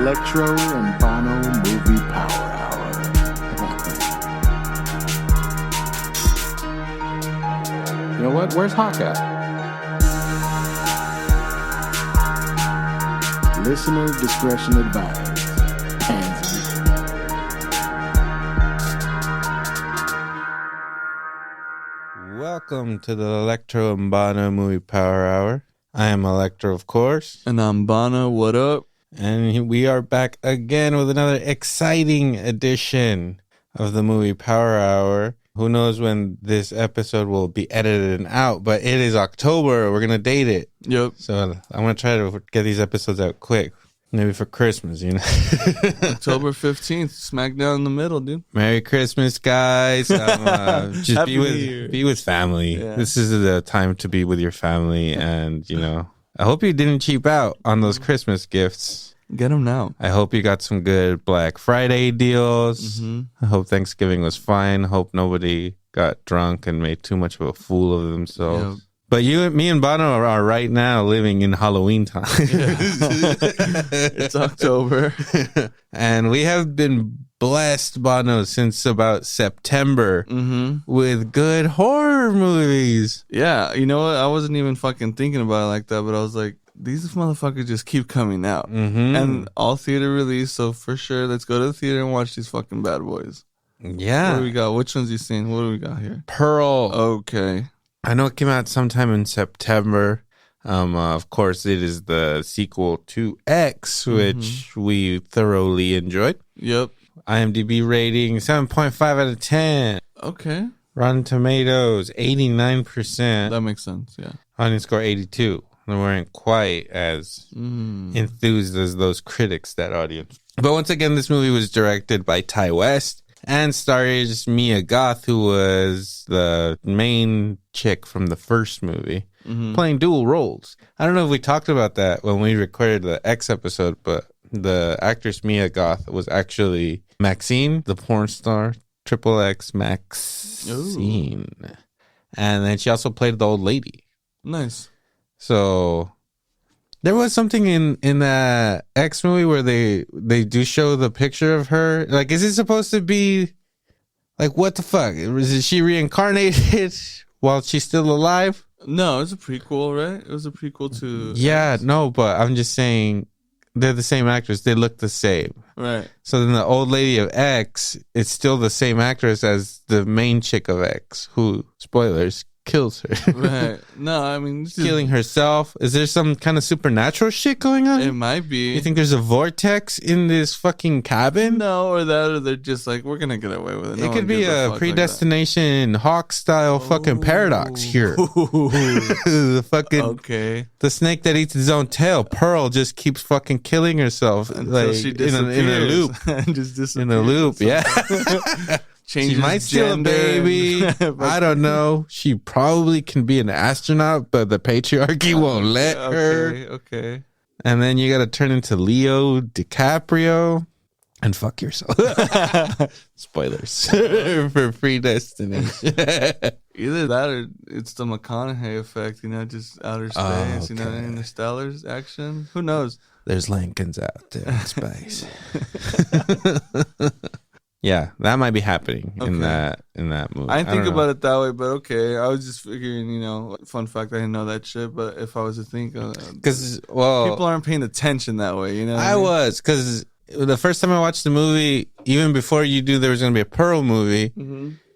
Electro and Bono Movie Power Hour. You know what? Where's Hawk at? Listener discretion advised. Hands in. Welcome to the Electro and Bono Movie Power Hour. I am Electro, of course. And I'm Bono. What up? And we are back again with another exciting edition of the Movie Power Hour. Who knows when this episode will be edited and out, but it is October. We're going to date it. Yep. So I'm going to try to get these episodes out quick. Maybe for Christmas, you know. October 15th, smack down in the middle, dude. Merry Christmas, guys. Just be with family. Yeah. This is the time to be with your family. And, you know, I hope you didn't cheap out on those Christmas gifts. Get them now. I hope you got some good Black Friday deals. Mm-hmm. I hope Thanksgiving was fine. Hope nobody got drunk and made too much of a fool of themselves. Yep. But me and Bono are right now living in Halloween time. It's October. And we have been blessed, Bono, since about September with good horror movies. Yeah, you know what? I wasn't even fucking thinking about it like that, but I was like, these motherfuckers just keep coming out. Mm-hmm. And all theater release, so for sure, let's go to the theater and watch these fucking bad boys. Yeah. What do we got? Which ones you seen? What do we got here? Pearl. Okay. I know it came out sometime in September. Of course, it is the sequel to X, which we thoroughly enjoyed. Yep. IMDb rating 7.5 out of 10. Okay. Rotten Tomatoes 89%. That makes sense, yeah. Audience score 82. They weren't quite as enthused as those critics, that audience. But once again, this movie was directed by Ty West and stars Mia Goth, who was the main chick from the first movie, playing dual roles. I don't know if we talked about that when we recorded the X episode, but the actress Mia Goth was actually Maxine, the porn star, XXX Maxine. Ooh. And then she also played the old lady. Nice. So there was something in that X movie where they do show the picture of her. Like, is it supposed to be like, what the fuck? Is she reincarnated while she's still alive? No, it's a prequel, right? It was a prequel to Yeah, X. no, but I'm just saying they're the same actress. They look the same. Right. So then the old lady of X, it's still the same actress as the main chick of X, who, spoilers, kills her. Right. No, I mean, killing herself. Is there some kind of supernatural shit going on? It might be. You think there's a vortex in this fucking cabin? No, or they're just like, we're gonna get away with it. It could be a predestination Hawk style fucking paradox here. The fucking the snake that eats his own tail. Pearl just keeps fucking killing herself until she in a loop. And just disappears. In a loop, yeah. Changes she might steal a baby. I don't know. She probably can be an astronaut, but the patriarchy won't let her. Okay. And then you got to turn into Leo DiCaprio and fuck yourself. Spoilers for predestination. Either that or it's the McConaughey effect, you know, just outer space, you know, Interstellar's action. Who knows? There's Lincolns out there in space. Yeah, that might be happening in that movie. I didn't think about it that way, but okay. I was just figuring, you know, fun fact, I didn't know that shit. But if I was to think, because people aren't paying attention that way, you know. I was, because the first time I watched the movie, even before you knew there was going to be a Pearl movie,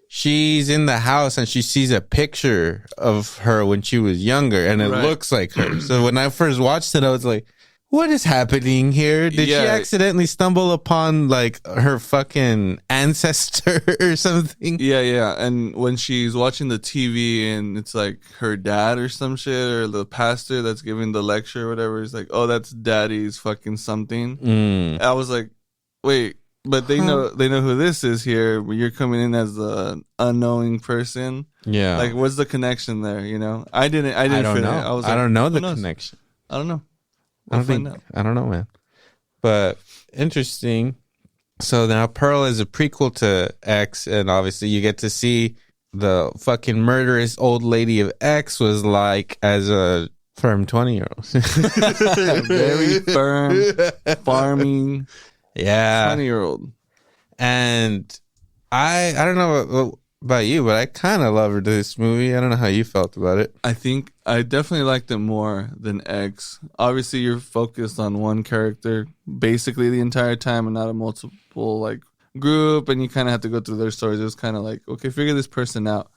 she's in the house and she sees a picture of her when she was younger, and it looks like her. So when I first watched it, I was like, what is happening here? Did she accidentally stumble upon like her fucking ancestor or something? Yeah. And when she's watching the TV and it's like her dad or some shit, or the pastor that's giving the lecture or whatever, he's like, oh, that's daddy's fucking something. I was like, wait, but they know who this is here, but you're coming in as the unknowing person. Yeah. Like, what's the connection there, you know? I didn't I don't know. I was like, I don't know the connection. I don't know. I don't know, man. But interesting. So now Pearl is a prequel to X, and obviously you get to see the fucking murderous old lady of X was like as a Firm 20-year-olds. Very firm, farming, Yeah. 20-year-old. And I don't know about you, but I kind of loved this movie. I don't know how you felt about it. I think I definitely liked it more than X. Obviously, you're focused on one character basically the entire time and not a multiple like group, and you kind of have to go through their stories. It was kind of like, okay, figure this person out.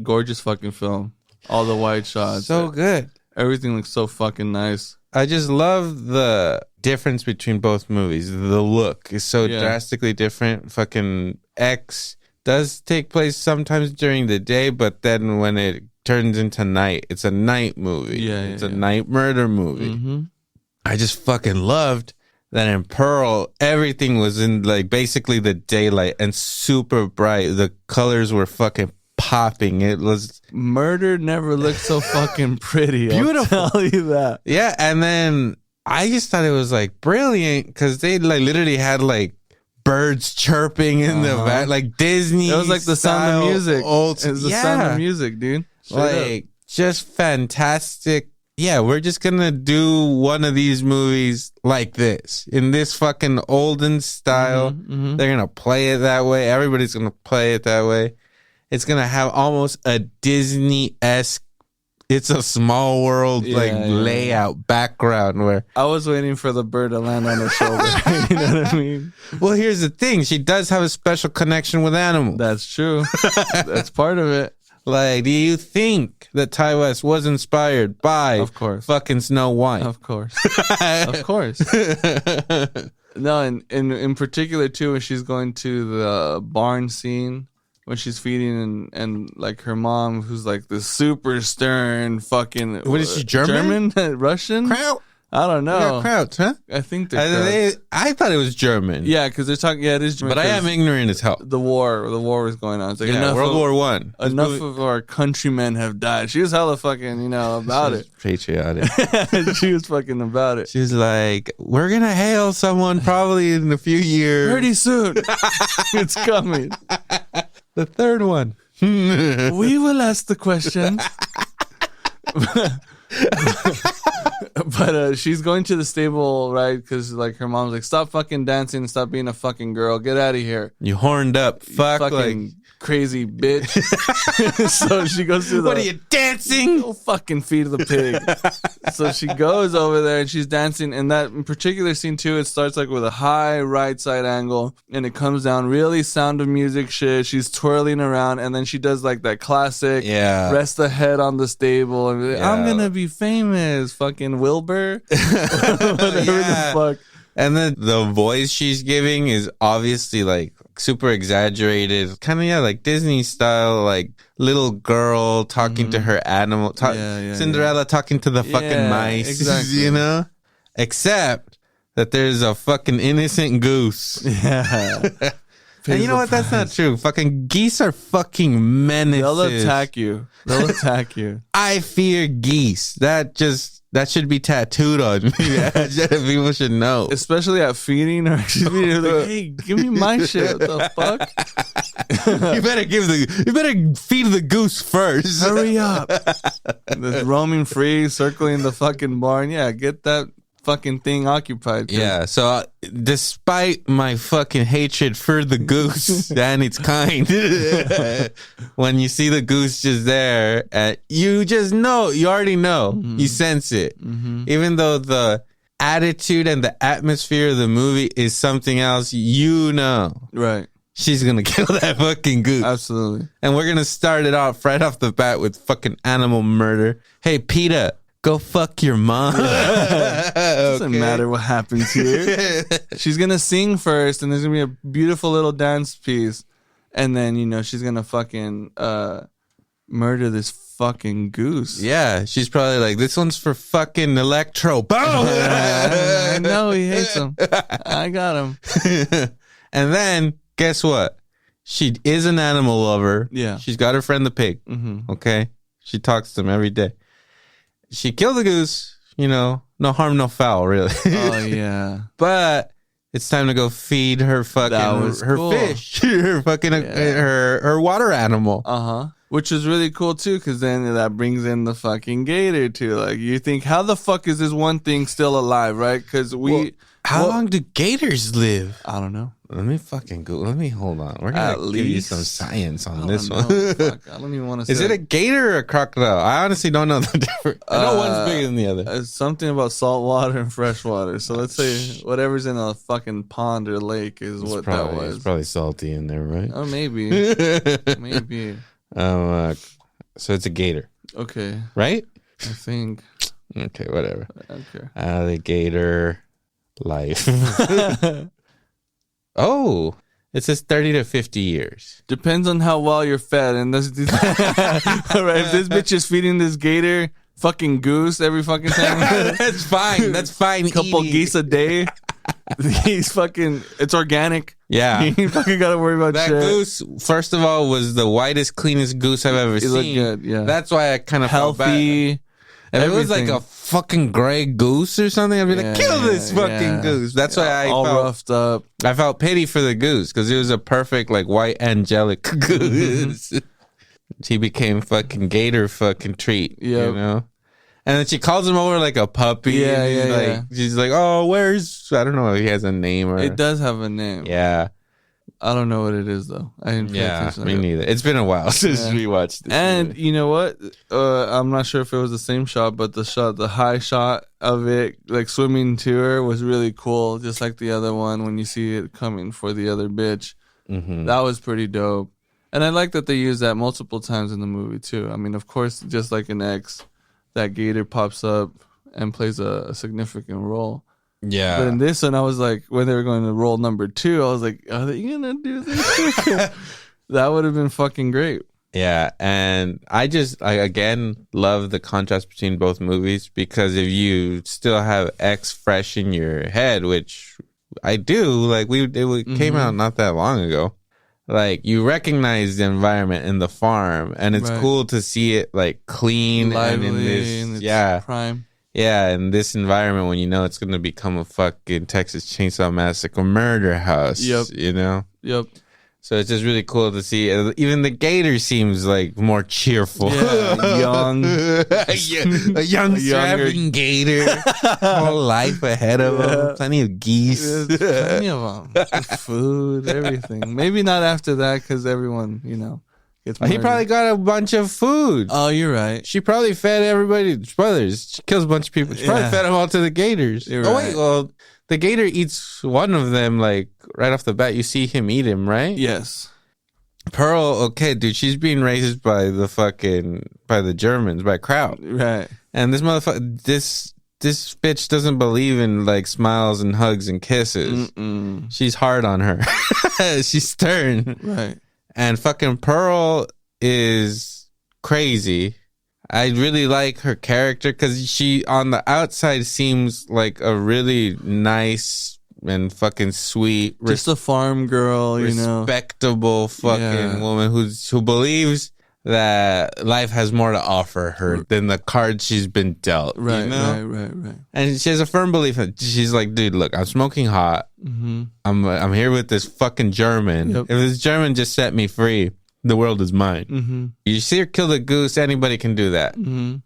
Gorgeous fucking film. All the wide shots. So good. Everything looks so fucking nice. I just love the difference between both movies. The look is so drastically different. Fucking X does take place sometimes during the day, but then when it turns into night, it's a night movie. It's a night murder movie. Mm-hmm. I just fucking loved that in Pearl, everything was in like basically the daylight and super bright. The colors were fucking popping. It was murder never looked so fucking pretty. Beautiful. I'll tell you that. Yeah, and then I just thought it was like brilliant because they like literally had like birds chirping in the back, like Disney. It was like the Sound of Music. It was the Sound of Music, dude. Like just fantastic. Yeah, we're just gonna do one of these movies like this in this fucking olden style. They're gonna play it that way. Everybody's gonna play it that way. It's gonna have almost a Disney-esque It's a Small World layout background where I was waiting for the bird to land on her shoulder. You know what I mean? Well, here's the thing. She does have a special connection with animals. That's true. That's part of it. Like, do you think that Ty West was inspired by of course fucking Snow White? Of course. Of course. No, and in particular too, when she's going to the barn scene when she's feeding and like her mom, who's like the super stern fucking what is she, German? Russian? Kraut? I don't know. Krauts, huh? I think they're I thought it was German. Yeah, because they're talking. Yeah, it is German. But I am ignorant as hell. The war was going on. It's like, World War I. Enough of our countrymen have died. She was hella fucking, about it. Patriotic. She was fucking about it. She was like, we're going to hail someone probably in a few years. Pretty soon. It's coming. The third one. We will ask the questions. But she's going to the stable, right? Because like her mom's like, stop fucking dancing and stop being a fucking girl. Get out of here. You horned up. Fuck, fucking like crazy bitch. So she goes to the. What are you dancing? Go fucking feed the pig. So she goes over there and she's dancing. And that in particular scene too, it starts like with a high right side angle and it comes down really Sound of Music shit. She's twirling around and then she does like that classic rest the head on the stable and like, I'm gonna be famous, fucking Wilbur. Whatever the fuck. And then the voice she's giving is obviously like super exaggerated, kind of like Disney style, like little girl talking to her animal, Cinderella talking to the fucking mice, exactly. Except that there's a fucking innocent goose. Yeah. And you know what? That's not true. Fucking geese are fucking menaces. They'll attack you. They'll attack you. I fear geese. That should be tattooed on me. People should know. Especially at feeding or she's feeding. Like, hey, give me my shit. What the fuck? You better feed the goose first. Hurry up. The roaming free, circling the fucking barn. Yeah, get that fucking thing occupied. Yeah, so despite my fucking hatred for the goose and its kind, when you see the goose just there, you just know, you already know, you sense it. Even though the attitude and the atmosphere of the movie is something else, right, she's gonna kill that fucking goose. Absolutely. And we're gonna start it off right off the bat with fucking animal murder. Hey, PETA, go fuck your mom. Doesn't matter what happens here. She's gonna sing first, and there's gonna be a beautiful little dance piece, and then she's gonna fucking murder this fucking goose. Yeah, she's probably like, this one's for fucking Electro. Boom! I know he hates him. I got him. And then guess what? She is an animal lover. Yeah, she's got her friend the pig. Okay, she talks to him every day. She killed the goose, no harm, no foul, really. Oh, yeah. But it's time to go feed her fucking her cool. fish, her fucking her water animal. Which is really cool too, because then that brings in the fucking gator too. Like, you think, how the fuck is this one thing still alive, right? Because how long do gators live? I don't know. Let me fucking go. Let me hold on. We're gonna give you some science on this one. Fuck, I don't even want to say. Is it a gator or a crocodile? I honestly don't know the difference. I know one's bigger than the other. It's something about salt water and fresh water. So let's say whatever's in a fucking pond or lake is what that was. It's probably salty in there, right? Oh, maybe. Maybe. So it's a gator. Okay. Right? I think. Okay, whatever. Okay. Alligator life. Oh, it says 30 to 50 years. Depends on how well you're fed. And this, right, if this bitch is feeding this gator fucking goose every fucking time. That's fine. That's fine. Couple geese a day. He's fucking, it's organic. Yeah. You fucking gotta worry about that shit. goose, first of all, was the whitest, cleanest goose I've ever He seen. looked good, yeah. That's why I kind of healthy. If it was like a fucking gray goose or something, I'd be like, kill this fucking goose. That's why I all felt roughed up. I felt pity for the goose because it was a perfect, like, white angelic goose. He became fucking gator fucking treat, you know? And then she calls him over like a puppy. Yeah, She's like, oh, where's, I don't know if he has a name or. It does have a name. Yeah. I don't know what it is though. I didn't pay attention to me it. neither. It's been a while since we watched this And movie. you know what? I'm not sure if it was the same shot, but the high shot of it, like swimming to her, was really cool. Just like the other one, when you see it coming for the other bitch, that was pretty dope. And I like that they use that multiple times in the movie too. I mean, of course, just like in X, that gator pops up and plays a significant role. Yeah. But in this one, I was like, when they were going to roll number 2, I was like, are they going to do this? That would have been fucking great. Yeah. And I again love the contrast between both movies, because if you still have X fresh in your head, which I do, like it came out not that long ago. Like, you recognize the environment in the farm, and it's cool to see it like clean, lively, and in this, prime. Yeah, in this environment, when you know it's going to become a fucking Texas Chainsaw Massacre murder house. Yep. You know? Yep. So it's just really cool to see. Even the gator seems like more cheerful. Yeah, young. a young, strapping gator. Whole life ahead of him. Plenty of geese. Plenty of them. Food, everything. Maybe not after that, because everyone, gets He probably got a bunch of food. Oh, you're right. She probably fed everybody. Spoilers. She kills a bunch of people. She probably fed them all to the gators. You're oh, right. wait. Well, the gator eats one of them, like, right off the bat. You see him eat him, right? Yes. Pearl, okay, dude, she's being raised by the Germans, by Kraut. Right. And this motherfucker, this bitch doesn't believe in, like, smiles and hugs and kisses. She's hard on her. She's stern. Right. And fucking Pearl is crazy. I really like her character because she, on the outside, seems like a really nice and fucking sweet, just a farm girl, respectable fucking woman who believes that life has more to offer her than the cards she's been dealt. Right, you know? right. And she has a firm belief that she's like, dude, look, I'm smoking hot. I'm here with this fucking German. Yep. If this German just set me free, the world is mine. You see her kill the goose, anybody can do that.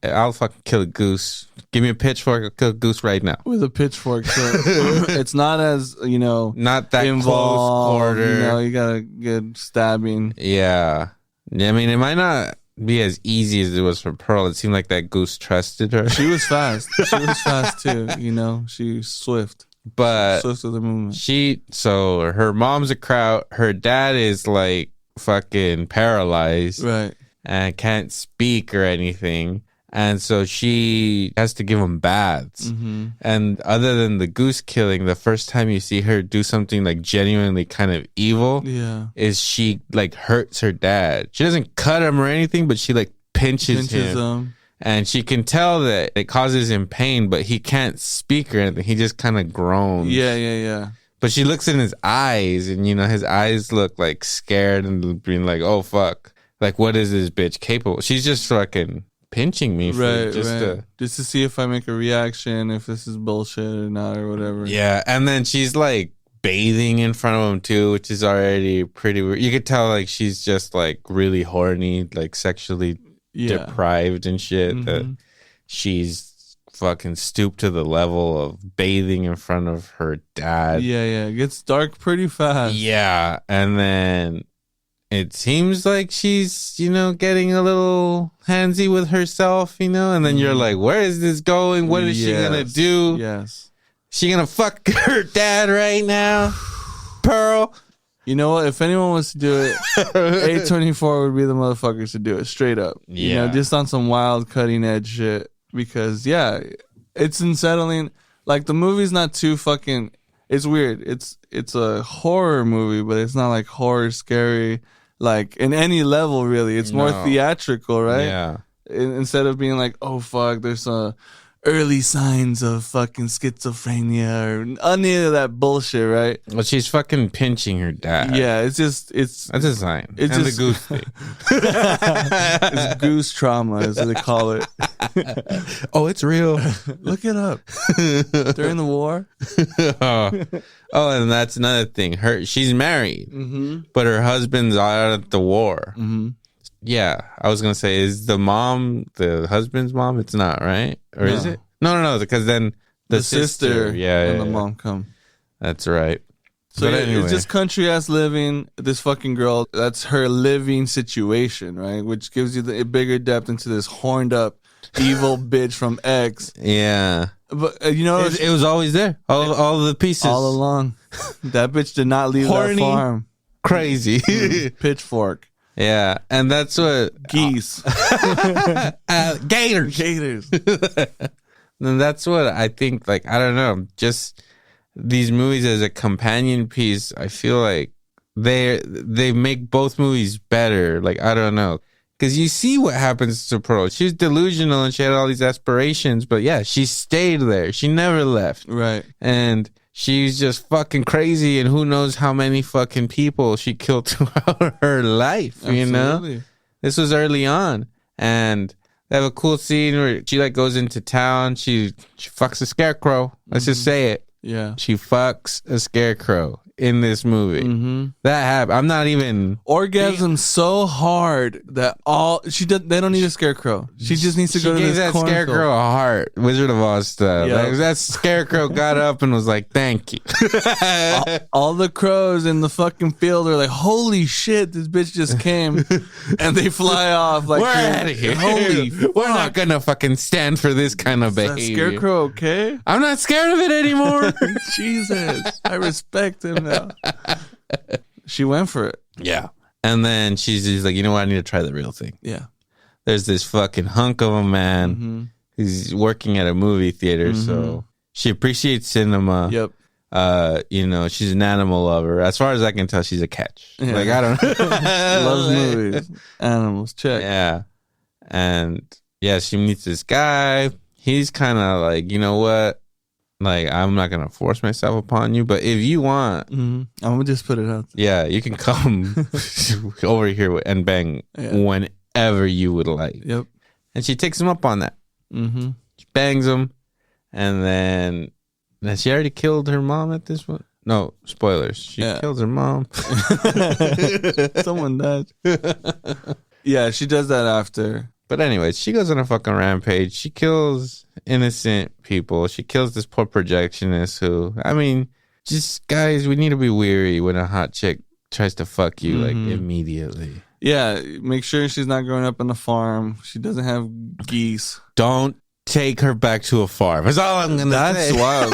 I'll fucking kill a goose. Give me a pitchfork, I'll kill a goose right now. With a pitchfork. So it's not as, not that involved, close quarter. You got a good stabbing. Yeah. I mean, it might not be as easy as it was for Pearl. It seemed like that goose trusted her. She was fast. She was fast too, She's swift. But Swift of the movement. So her mom's a Kraut. Her dad is like fucking paralyzed. Right. And can't speak or anything. And so she has to give him baths. And other than the goose killing, the first time you see her do something like genuinely kind of evil is she like hurts her dad. She doesn't cut him or anything, but she like pinches him. And she can tell that it causes him pain, but he can't speak or anything. He just kind of groans. Yeah. But she looks in his eyes, and his eyes look like scared and being like, oh fuck. Like, what is this bitch capable? She's just fucking pinching me just to see if I make a reaction, if this is bullshit or not or whatever. Yeah, and then she's like bathing in front of him too, which is already pretty weird. You could tell like she's just like really horny, like sexually deprived and shit. That she's fucking stooped to the level of bathing in front of her dad. Yeah. It gets dark pretty fast. Yeah. And then it seems like she's, getting a little handsy with herself, and then you're like, where is this going? What is she going to do? Yes. She going to fuck her dad right now? Pearl? You know what? If anyone wants to do it, A24 would be the motherfuckers to do it, straight up. Yeah. Just on some wild cutting edge shit. Because, it's unsettling. Like, the movie's not too fucking... It's weird. It's a horror movie, but it's not like horror scary, like in any level, really. It's more theatrical, right? Yeah. Instead of being like, oh, fuck, there's early signs of fucking schizophrenia or any of that bullshit, right? Well, she's fucking pinching her dad. Yeah, it's That's a sign. It's and just, the goose thing. It's goose trauma, as they call it. Oh, it's real. Look it up. During the war. Oh, and that's another thing. She's married, but her husband's out at the war. Yeah, I was gonna say, is the mom the husband's mom? It's not, right? Or is it? No, because then the sister, and the mom come. That's right. So but anyway. It's just country ass living. This fucking girl, that's her living situation, right? Which gives you a bigger depth into this horned up evil bitch from X. Yeah, but it was always there. All the pieces all along. That bitch did not leave that farm. Crazy. Pitchfork. Yeah, and that's what geese, gators. And that's what I think. Like, I don't know, just these movies as a companion piece. I feel like they make both movies better. Like, I don't know, because you see what happens to Pearl. She was delusional and she had all these aspirations, but yeah, she stayed there. She never left. Right, and she's just fucking crazy, and who knows how many fucking people she killed throughout her life. Absolutely. This was early on, and they have a cool scene where she like goes into town. She fucks a scarecrow. Let's just say it. Yeah, she fucks a scarecrow in this movie. That happened. I'm not even orgasm so hard that they don't need a scarecrow. She just needs to go to this that scarecrow a heart, Wizard of Oz style. Like, that scarecrow got up and was like, "Thank you." all the crows in the fucking field are like, "Holy shit, this bitch just came," and they fly off like, "We're out of here. Holy, we're not gonna fucking stand for this kind of behavior." Is that scarecrow okay? I'm not scared of it anymore. Jesus, I respect him now. She went for it. Yeah. And then she's like, you know what? I need to try the real thing. Yeah. There's this fucking hunk of a man. He's working at a movie theater. So she appreciates cinema. Yep. She's an animal lover. As far as I can tell, she's a catch. Yeah. Like, I don't know. Loves movies. Animals. Check. Yeah. And yeah, she meets this guy. He's kind of like, you know what? Like, I'm not going to force myself upon you, but if you want... I'm going to just put it out there. Yeah, you can come over here and bang whenever you would like. Yep. And she takes him up on that. She bangs him, and then she already killed her mom at this one. No, spoilers. She kills her mom. Someone died. Yeah, she does that after. But anyways, she goes on a fucking rampage. She kills innocent people. She kills this poor projectionist who, I mean, just guys, we need to be weary when a hot chick tries to fuck you like immediately. Yeah, make sure she's not growing up on a farm. She doesn't have geese. Don't take her back to a farm. That's all I'm gonna say. That's wild.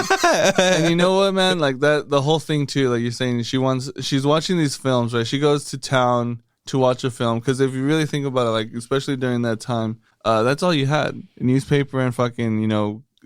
And you know what, man? Like that, the whole thing too. Like you're saying, she's watching these films, right? She goes to town to watch a film because if you really think about it, like especially during that time, that's all you had: a newspaper and fucking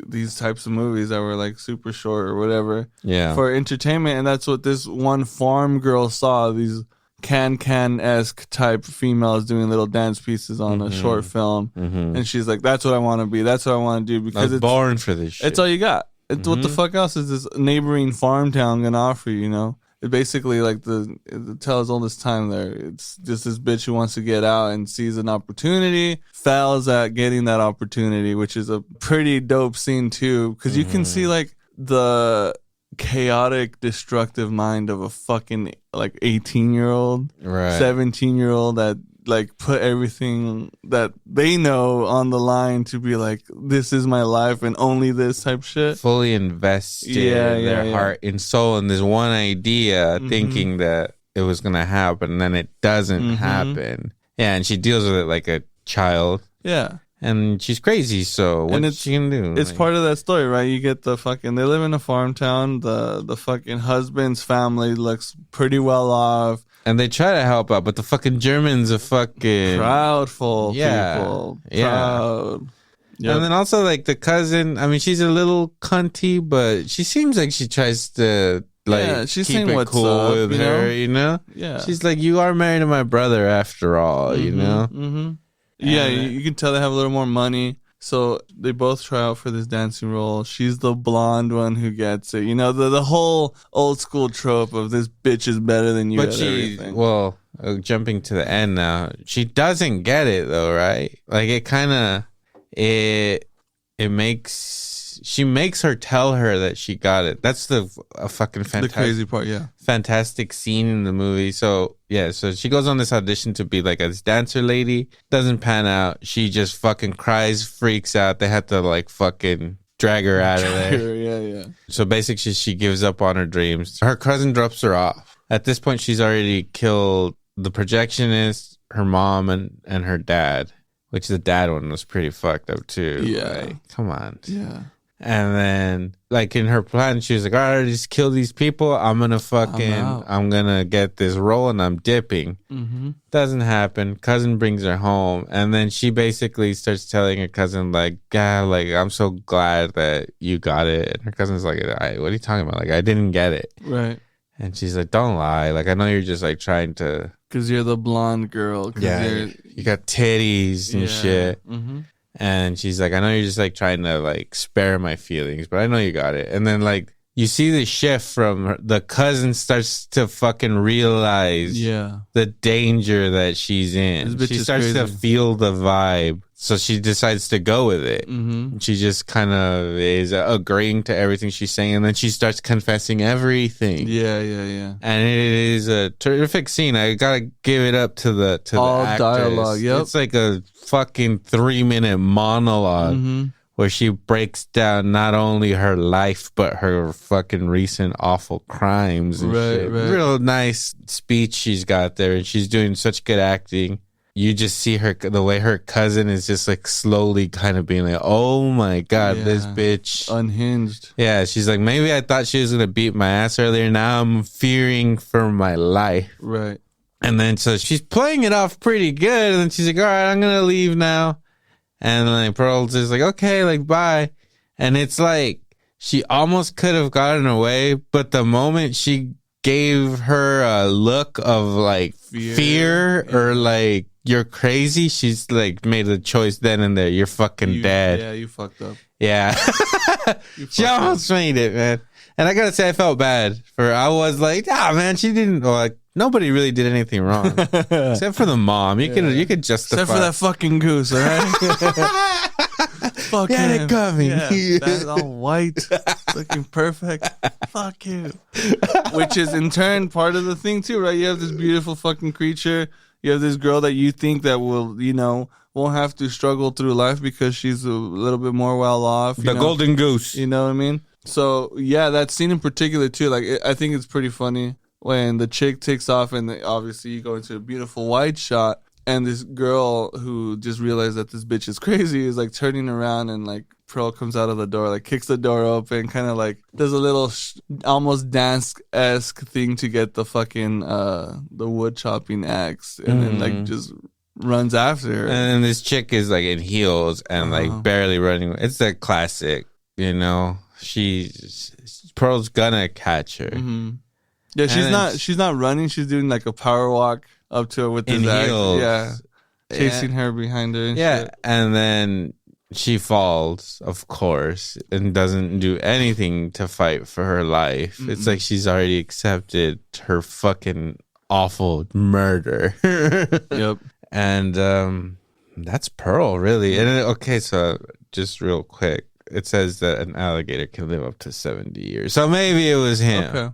these types of movies that were like super short or whatever, for entertainment. And that's what this one farm girl saw: these can-esque type females doing little dance pieces on a short film, and she's like, "That's what I want to be. That's what I want to do." Because it's born for this shit. It's all you got. It's what the fuck else is this neighboring farm town gonna offer you? It basically like it tells all this time there. It's just this bitch who wants to get out and sees an opportunity, fails at getting that opportunity, which is a pretty dope scene too. Because you can see like the chaotic, destructive mind of a fucking like 18-year-old, Right. 17-year-old that like put everything that they know on the line to be like, this is my life and only this type shit. Fully invested their heart and soul in this one idea, thinking that it was gonna happen, and then it doesn't happen. Yeah, and she deals with it like a child. Yeah. And she's crazy, so what's she gonna do? It's part of that story, right? You get the fucking, they live in a farm town. The fucking husband's family looks pretty well off. And they try to help out, but the fucking Germans are fucking proudful people. Proud. Yep. And then also like the cousin, I mean, she's a little cunty, but she seems like she tries to like she's keep saying it what's cool up, with her, you know? Yeah. She's like, you are married to my brother after all, you know? Mm-hmm. Yeah, you can tell they have a little more money. So they both try out for this dancing role. She's the blonde one who gets it. You know, the whole old school trope of this bitch is better than you at everything. Well, jumping to the end now, she doesn't get it though, right? Like it kind of, she makes her tell her that she got it. That's the fucking fantastic, the crazy part, fantastic scene in the movie. So yeah, so she goes on this audition to be like a dancer lady. Doesn't pan out. She just fucking cries, freaks out. They had to like fucking drag her out of there. Yeah. So basically, she gives up on her dreams. Her cousin drops her off. At this point, she's already killed the projectionist, her mom, and her dad. Which the dad one was pretty fucked up too. Yeah, like, come on. Yeah. And then, like, in her plan, she was like, all right, just kill these people. I'm gonna get this role and I'm dipping. Doesn't happen. Cousin brings her home. And then she basically starts telling her cousin, like, God, like, I'm so glad that you got it. And her cousin's like, what are you talking about? Like, I didn't get it. Right. And she's like, don't lie. Like, I know you're just, like, trying to. Because you're the blonde girl. Yeah. You got titties and shit. And she's like, I know you're just like trying to like spare my feelings, but I know you got it. And then like you see the shift from the cousin starts to fucking realize the danger that she's in. She starts to feel the vibe. So she decides to go with it. She just kind of is agreeing to everything she's saying. And then she starts confessing everything. Yeah. And it is a terrific scene. I gotta give it up to the all actors. Dialogue. Yep. It's like a fucking 3-minute monologue where she breaks down not only her life but her fucking recent awful crimes and shit. Right. Real nice speech she's got there, and she's doing such good acting. You just see her, the way her cousin is just like slowly kind of being like, oh my God, this bitch. Unhinged. Yeah, she's like, maybe I thought she was going to beat my ass earlier. Now I'm fearing for my life. Right. And then so she's playing it off pretty good. And then she's like, all right, I'm going to leave now. And then like, Pearl's just like, okay, like, bye. And it's like, she almost could have gotten away. But the moment she gave her a look of like fear or like, you're crazy, she's like made a choice then and there. You're fucking dead. Yeah, you fucked up. Yeah. She almost made it, man. And I gotta say, I felt bad for. I was like, man, she didn't. Like, nobody really did anything wrong, except for the mom. You could justify. Except for that fucking goose, all right? Fuck yeah, him. they got me. Yeah, that's all white, looking perfect. Fuck you. Which is in turn part of the thing too, right? You have this beautiful fucking creature. You have this girl that you think that will, won't have to struggle through life because she's a little bit more well off. The golden goose. You know what I mean? So, yeah, that scene in particular, too, like, I think it's pretty funny when the chick takes off and obviously you go into a beautiful wide shot and this girl who just realized that this bitch is crazy is, like, turning around and, like, Pearl comes out of the door, like, kicks the door open, kind of, like, does a little almost dance-esque thing to get the fucking, the wood chopping axe and then, like, just runs after her. And then this chick is, like, in heels and, like, barely running. It's the classic, Pearl's gonna catch her. Yeah, she's not running. She's doing like a power walk up to her with the heels. Yeah, chasing her behind her. And shit. And then she falls, of course, and doesn't do anything to fight for her life. It's like she's already accepted her fucking awful murder. Yep. And that's Pearl, really. And okay, so just real quick. it says that an alligator can live up to 70 years. So maybe it was him. Okay.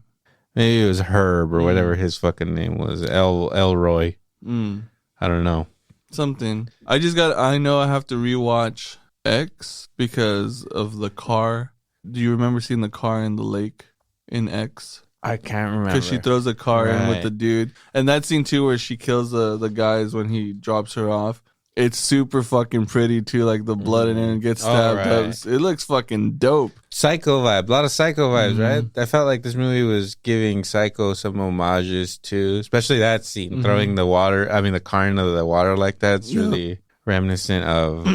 Maybe it was Herb or whatever his fucking name was. Elroy. I don't know. Something. I know I have to rewatch X because of the car. Do you remember seeing the car in the lake in X? I can't remember. Because she throws a car in with the dude. And that scene too where she kills the guys when he drops her off. It's super fucking pretty too, like the blood in it and gets stabbed up. It looks fucking dope. Psycho vibe. A lot of Psycho vibes, right? I felt like this movie was giving Psycho some homages too, especially that scene, throwing the car into the water like that. It's really reminiscent of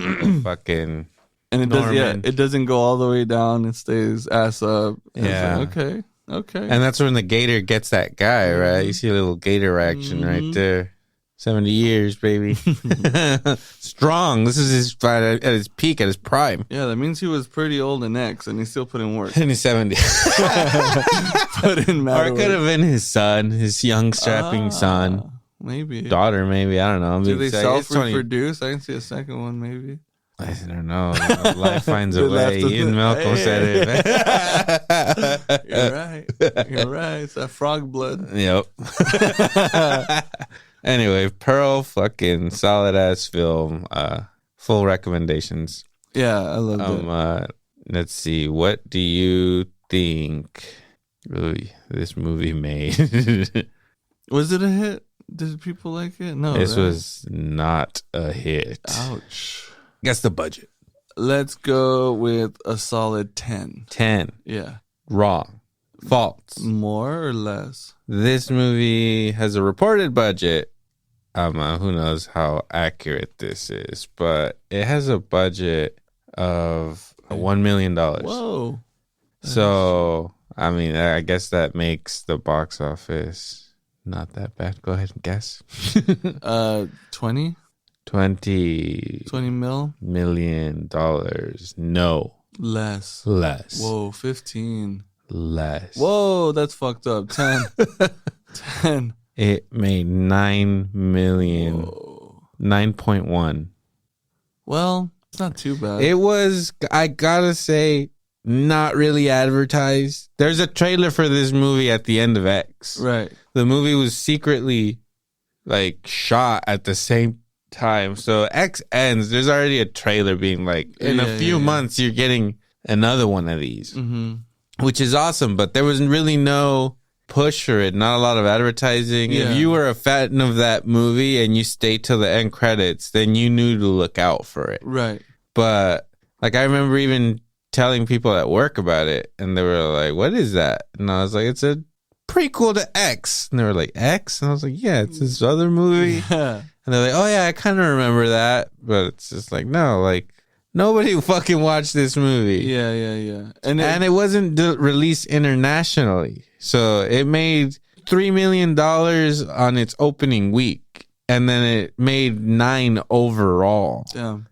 fucking and it Norman. it doesn't go all the way down. It stays ass up. And yeah. It's like, okay. And that's when the gator gets that guy, right? You see a little gator action right there. 70 years, baby. Strong. This is his fight at his peak, at his prime. Yeah, that means he was pretty old in X, and he still put in work. In his 70s. Put in mad or it could have been his son, his young, strapping son. Maybe. Daughter, maybe. I don't know. Do they self-reproduce? I didn't see a second one, maybe. I don't know. Life finds a way. Ian Malcolm said it. You're right. You're right. It's that frog blood. Yep. Anyway, Pearl, fucking solid ass film. Full recommendations. Yeah, I love it. Let's see. What do you think this movie made? Was it a hit? Did people like it? No. This was not a hit. Ouch. Guess the budget. Let's go with a solid 10. 10. Yeah. Wrong. False. More or less? This movie has a reported budget. Who knows how accurate this is, but it has a budget of $1 million. Whoa. So, I mean, I guess that makes the box office not that bad. Go ahead and guess. 20? 20 million dollars. No. Less. Whoa, 15. Less. Whoa, that's fucked up. 10. 10. It made 9 million. Whoa. 9.1. Well, it's not too bad. It was, I gotta say, not really advertised. There's a trailer for this movie at the end of X. Right. The movie was secretly shot at the same time. So X ends. There's already a trailer being in a few months you're getting another one of these, which is awesome. But there was really no push for it. Not a lot of advertising. Yeah. If you were a fan of that movie and you stayed till the end credits, then you knew to look out for it. Right. But I remember even telling people at work about it, and they were like, "What is that?" And I was like, "It's a prequel to X." And they were like, "X?" And I was like, "Yeah, it's this other movie." Yeah. And they're like, "Oh yeah, I kind of remember that," but it's just no, nobody fucking watched this movie. Yeah. And it wasn't released internationally, so it made $3 million on its opening week, and then it made 9 overall. Damn,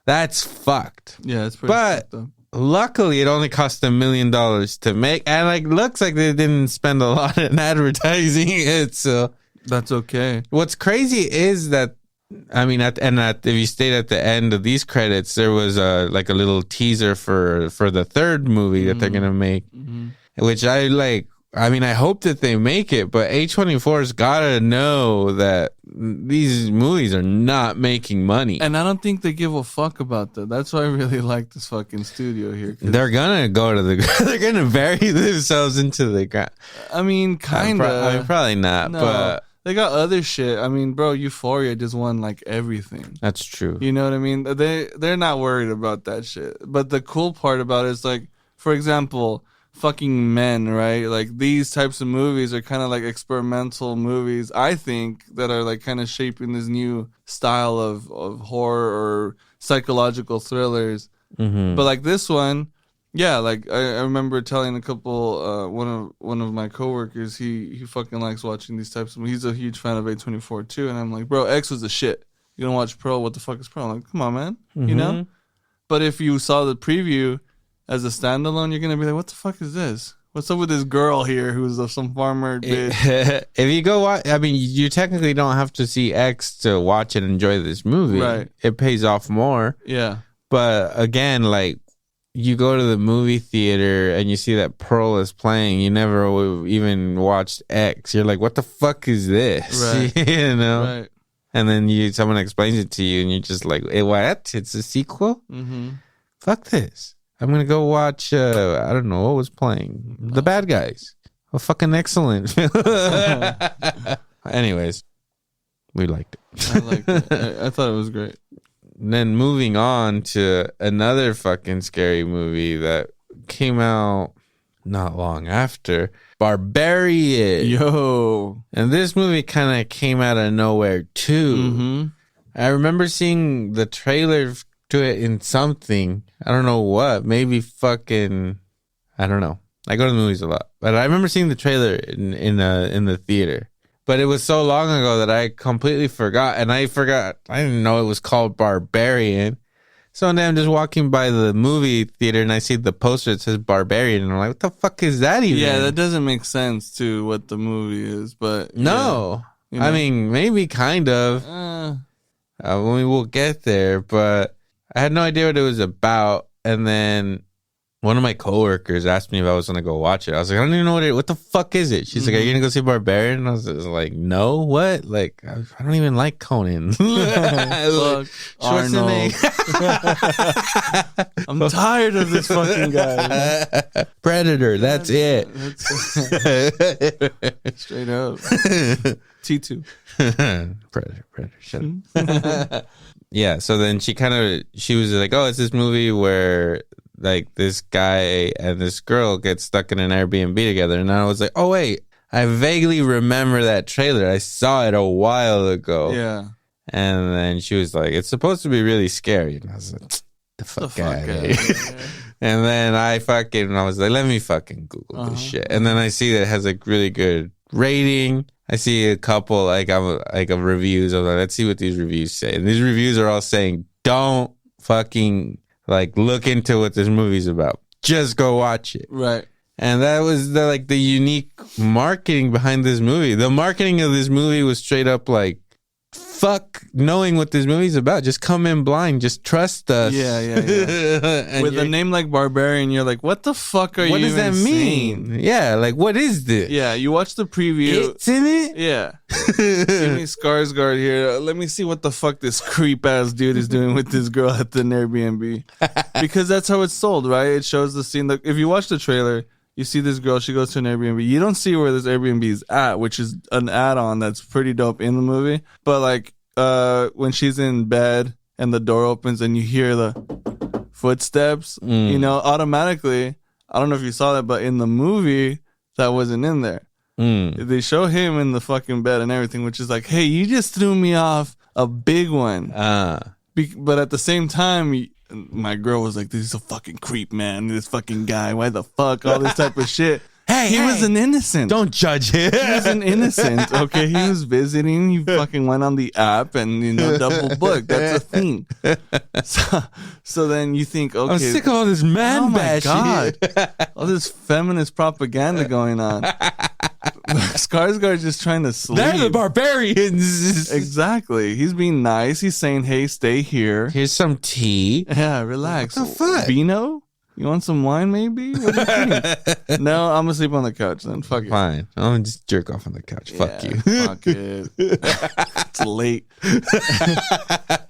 that's fucked. Yeah, it's pretty. But luckily, it only cost $1 million to make, and looks like they didn't spend a lot in advertising it, so. That's okay. What's crazy is that, if you stayed at the end of these credits, there was a little teaser for the third movie that they're gonna make, which I hope that they make it, but A24's gotta know that these movies are not making money, and I don't think they give a fuck about that. That's why I really like this fucking studio here. They're gonna go they're gonna bury themselves into the ground. Kinda. Probably not, but. They got other shit. Bro, Euphoria just won everything. That's true. You know what I mean? They're not worried about that shit. But the cool part about it is for example, fucking Men, right? These types of movies are kind of experimental movies, I think, that are kind of shaping this new style of horror or psychological thrillers. Mm-hmm. But this one, yeah, I remember telling a couple, one of my coworkers, he fucking likes watching these types of movies. He's a huge fan of A24 too, and I'm like, bro, X was the shit. You don't watch Pearl? What the fuck is Pearl? I'm like, come on, man, you know. But if you saw the preview as a standalone, you're gonna be like, what the fuck is this? What's up with this girl here who's some farmer bitch? If you go watch, you technically don't have to see X to watch and enjoy this movie. Right? It pays off more. Yeah. But again, you go to the movie theater and you see that Pearl is playing, you never even watched X. You're like, what the fuck is this? Right. You know? Right. And then someone explains it to you and you're just like, what? It's a sequel? Mm-hmm. Fuck this. I'm going to go watch, I don't know, what was playing? The Bad Guys. Oh, fucking excellent. Anyways, we liked it. I liked it. I thought it was great. Then moving on to another fucking scary movie that came out not long after, Barbarian. Yo. And this movie kind of came out of nowhere too. Mm-hmm. I remember seeing the trailer to it in something. I don't know what. Maybe fucking, I don't know. I go to the movies a lot. But I remember seeing the trailer in the theater. But it was so long ago that I completely forgot. And I didn't know it was called Barbarian. So one day I'm just walking by the movie theater and I see the poster that says Barbarian. And I'm like, what the fuck is that even? Yeah, that doesn't make sense to what the movie is. But no. Yeah, you know. I mean, maybe kind of. We'll get there. But I had no idea what it was about. And then one of my coworkers asked me if I was going to go watch it. I was like, I don't even know what the fuck is it? She's like, are you going to go see Barbarian? And I was like, no, what? Like, I don't even like Conan. Fuck Arnold. I'm tired of this fucking guy. Predator, that's it. Straight up. T2. Predator, shut up. Yeah, so then she was like, oh, it's this movie where like this guy and this girl get stuck in an Airbnb together. And I was like, oh, wait, I vaguely remember that trailer. I saw it a while ago. Yeah. And then she was like, it's supposed to be really scary. And I was like, the fuck out of here. And then I was like, let me fucking Google this shit. And then I see that it has like really good rating. I see a couple of reviews. I was like, let's see what these reviews say. And these reviews are all saying, don't fucking like look into what this movie's about. Just go watch it. Right. And that was the unique marketing behind this movie. The marketing of this movie was straight up like, fuck knowing what this movie's about. Just come in blind. Just trust us. Yeah. With a name like Barbarian, you're like, what the fuck are you? What does that mean? Saying? Yeah, like what is this? Yeah, you watch the preview. It's in it? Yeah. Give me Skarsgård here. Let me see what the fuck this creep ass dude is doing with this girl at the Airbnb. Because that's how it's sold, right? It shows the scene. If you watch the trailer, you see this girl, she goes to an Airbnb. You don't see where this Airbnb is at, which is an add-on that's pretty dope in the movie. But like when she's in bed and the door opens and you hear the footsteps, automatically, I don't know if you saw that, but in the movie, that wasn't in there. They show him in the fucking bed and everything, which is like, hey, you just threw me off a big one. But at the same time, my girl was like, this is a fucking creep, man. This fucking guy. Why the fuck? All this type of shit. He was an innocent. Don't judge him. He was an innocent. Okay. He was visiting. He fucking went on the app and, double booked. That's a thing. So then you think, okay. I'm sick of all this man bashing. Oh my God. All this feminist propaganda going on. Skarsgård just trying to sleep. They're the barbarians. Exactly. He's being nice. He's saying, hey, stay here. Here's some tea. Yeah, relax. What the fuck? Vino? You want some wine, maybe? What do you think? No, I'm going to sleep on the couch then. Fuck it. Fine. I'm going to just jerk off on the couch. Fuck you. Fuck it. It's late.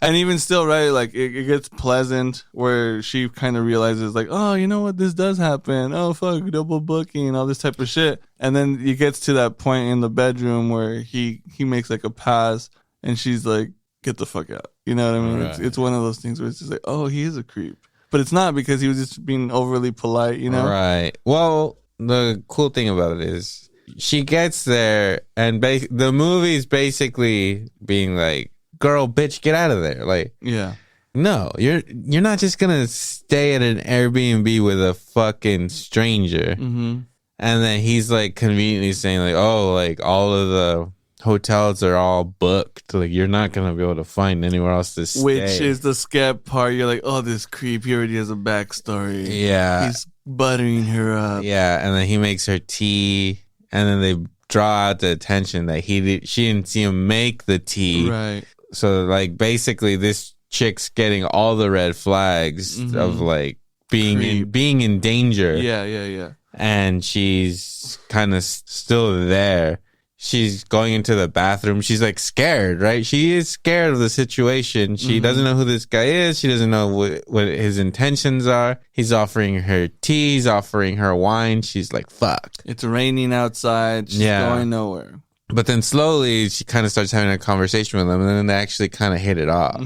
And even still, right, like, it gets pleasant where she kind of realizes, like, oh, you know what? This does happen. Oh, fuck, double booking, all this type of shit. And then it gets to that point in the bedroom where he makes, like, a pass, and she's like, get the fuck out. You know what I mean? Right. It's one of those things where it's just like, oh, he is a creep. But it's not, because he was just being overly polite, Right. Well, the cool thing about it is she gets there and the movie's basically being like, girl, bitch, get out of there. Like, yeah. No, you're not just going to stay at an Airbnb with a fucking stranger. Mm-hmm. And then he's like conveniently saying like, oh, like all of the hotels are all booked. Like you're not gonna be able to find anywhere else to stay. Which is the scab part. You're like, oh, this creep, he already has a backstory. Yeah, he's buttering her up. Yeah, and then he makes her tea, and then they draw out the attention that she didn't see him make the tea. Right. So like basically, this chick's getting all the red flags of like being in danger. Yeah. And she's kind of still there. She's going into the bathroom. She's like scared, right? She is scared of the situation. She doesn't know who this guy is. She doesn't know what his intentions are. He's offering her tea. He's offering her wine. She's like, fuck. It's raining outside. She's going nowhere. But then slowly she kind of starts having a conversation with him, and then they actually kind of hit it off.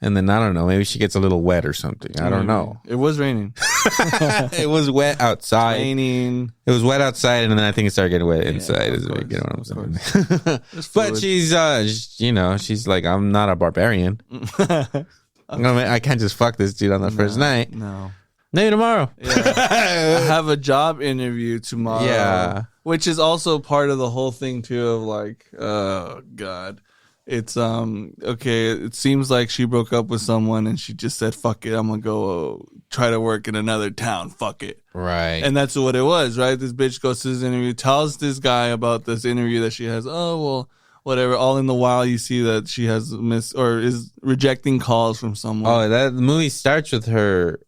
And then, I don't know, maybe she gets a little wet or something. I don't know. It was raining. It was wet outside. Raining. It was wet outside, and then I think it started getting wet inside. You know what I'm saying? But she's, she's like, I'm not a barbarian. I can't just fuck this dude on the first night. No. Maybe tomorrow. Yeah. I have a job interview tomorrow. Yeah. Which is also part of the whole thing, too, of like, oh, God. It's, okay, it seems like she broke up with someone and she just said, fuck it, I'm gonna go try to work in another town, fuck it. Right. And that's what it was, right? This bitch goes to this interview, tells this guy about this interview that she has, oh, well, whatever. All in the while, you see that she has is rejecting calls from someone. Oh, the movie starts with her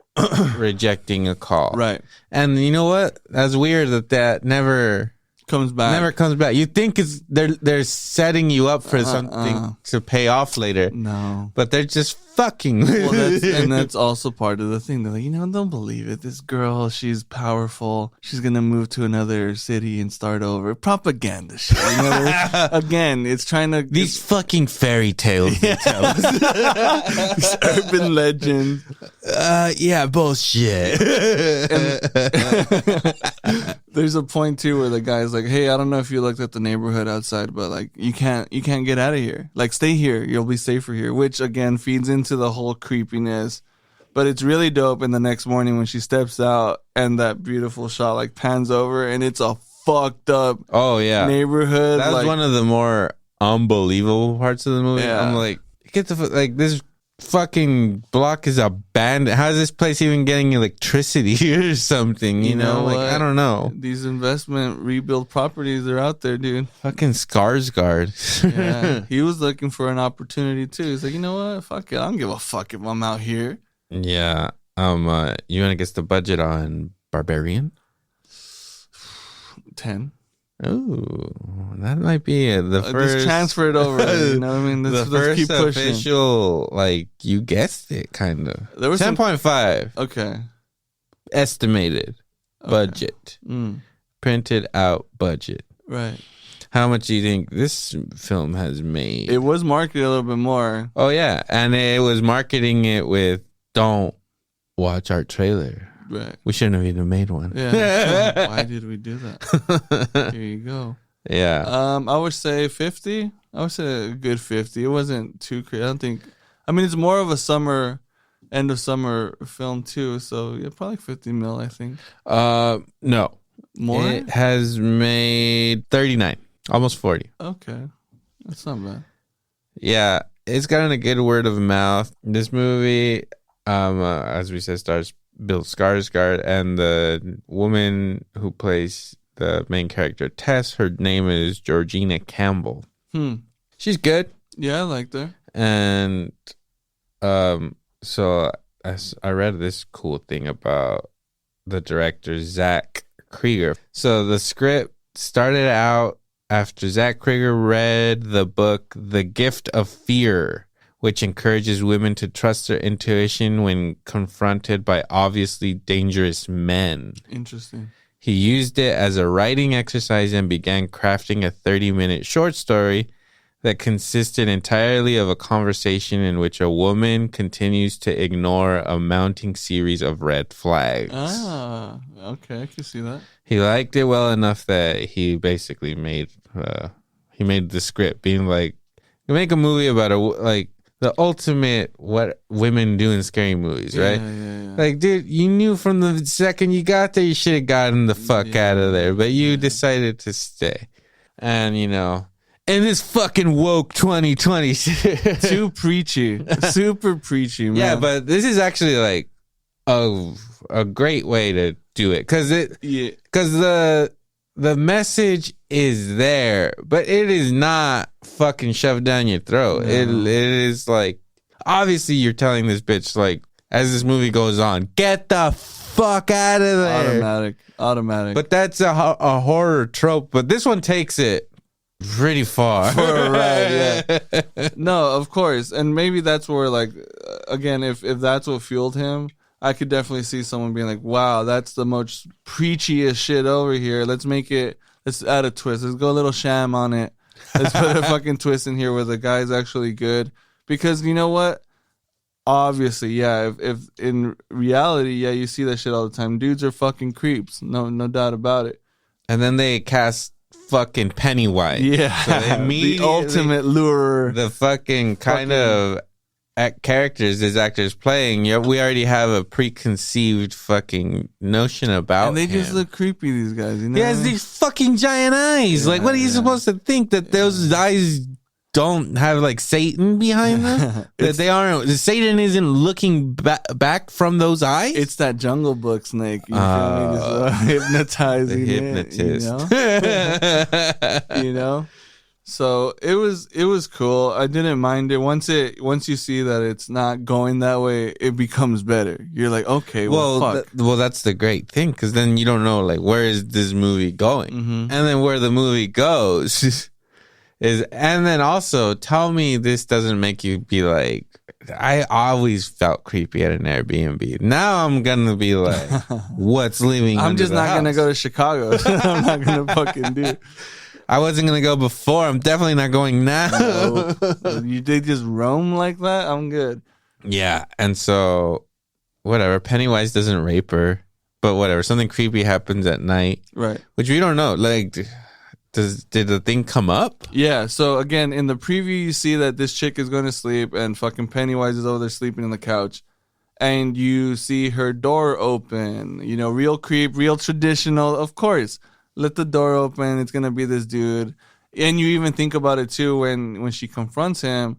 rejecting a call. Right. And you know what? That's weird that never comes back. You think they're setting you up for something to pay off later. No. But they're just fucking. Well, that's also part of the thing. They're like, don't believe it. This girl, she's powerful. She's going to move to another city and start over. Propaganda shit. Again, it's trying to... These fucking fairy tales they tell us. These urban legends. Yeah, bullshit. There's a point, too, where the guy's like, hey, I don't know if you looked at the neighborhood outside, but, like, you can't get out of here. Like, stay here. You'll be safer here. Which, again, feeds into the whole creepiness. But it's really dope in the next morning when she steps out and that beautiful shot, like, pans over, and it's a fucked up neighborhood. That was one of the more unbelievable parts of the movie. Yeah. I'm like, this fucking block is abandoned. How is this place even getting electricity or something? You know, like, I don't know. These investment rebuild properties are out there, dude. Fucking Skarsgård. Yeah, he was looking for an opportunity too. He's like, you know what? Fuck it. I don't give a fuck if I'm out here. Yeah. You want to guess the budget on Barbarian? 10. Oh, that might be the first. Just transfer it over. You know what I mean? The first keep pushing. Official, like, you guessed it, kind of. There was 10.5. Okay. Estimated budget. Printed out budget. Right. How much do you think this film has made? It was marketed a little bit more. Oh, yeah. And it was marketing it with, don't watch our trailer. Right. We shouldn't have even made one. Yeah. Why did we do that? Here you go. Yeah. I would say 50. I would say a good 50. It wasn't too crazy. I don't think. I mean, it's more of a end of summer film too. So yeah, probably 50 mil, I think. No. More? It has made 39, almost 40. Okay. That's not bad. Yeah. It's gotten a good word of mouth. This movie, as we said, stars Bill Skarsgård, and the woman who plays the main character, Tess, her name is Georgina Campbell. She's good. Yeah, I liked her. And so I read this cool thing about the director, Zack Cregger. So the script started out after Zack Cregger read the book The Gift of Fear, which encourages women to trust their intuition when confronted by obviously dangerous men. Interesting. He used it as a writing exercise and began crafting a 30-minute short story that consisted entirely of a conversation in which a woman continues to ignore a mounting series of red flags. Ah, okay, I can see that. He liked it well enough that he basically made the script, being like, you make a movie about the ultimate what women do in scary movies, right? Yeah. Like, dude, you knew from the second you got there, you should have gotten the fuck out of there, but you decided to stay. And, in this fucking woke 2020 shit. Too preachy. Super preachy, man. Yeah, but this is actually like a great way to do it. Because the message is there, but it is not fucking shoved down your throat. No. It is like, obviously you're telling this bitch, like, as this movie goes on. Get the fuck out of there. Automatic. But that's a horror trope. But this one takes it pretty far. Right, yeah. No, of course. And maybe that's where, like, again, if that's what fueled him, I could definitely see someone being like, wow, that's the most preachiest shit over here. Let's add a twist. Let's go a little sham on it. Let's put a fucking twist in here where the guy's actually good. Because you know what? Obviously, yeah, if in reality, yeah, you see that shit all the time. Dudes are fucking creeps. No doubt about it. And then they cast fucking Pennywise. Yeah. So the ultimate lure. The fucking kind of characters these actors playing, we already have a preconceived fucking notion about and they him. just look creepy, these guys. You know, he has these fucking giant eyes. Like, what are you supposed to think? That those eyes don't have like Satan behind them? That they aren't. Satan isn't looking back from those eyes. It's that Jungle Book snake. You feel me? Just, hypnotizing the hypnotist. It, you know. So it was cool. I didn't mind it. Once you see that it's not going that way, it becomes better. You're like, okay, fuck. That's the great thing, because then you don't know, like, where is this movie going, and then where the movie goes is, and then also tell me this doesn't make you be like, I always felt creepy at an Airbnb. Now I'm gonna be like, what's living? I'm just not house? gonna go to Chicago. I'm not gonna fucking do it. I wasn't gonna go before. I'm definitely not going now. No. You did just roam like that? I'm good. Yeah, and so whatever. Pennywise doesn't rape her, but whatever. Something creepy happens at night, right? Which we don't know. Like, did the thing come up? Yeah. So again, in the preview, you see that this chick is going to sleep, and fucking Pennywise is over there sleeping on the couch, and you see her door open. You know, real creep, real traditional, of course. Let the door open. It's gonna be this dude, and you even think about it too when she confronts him.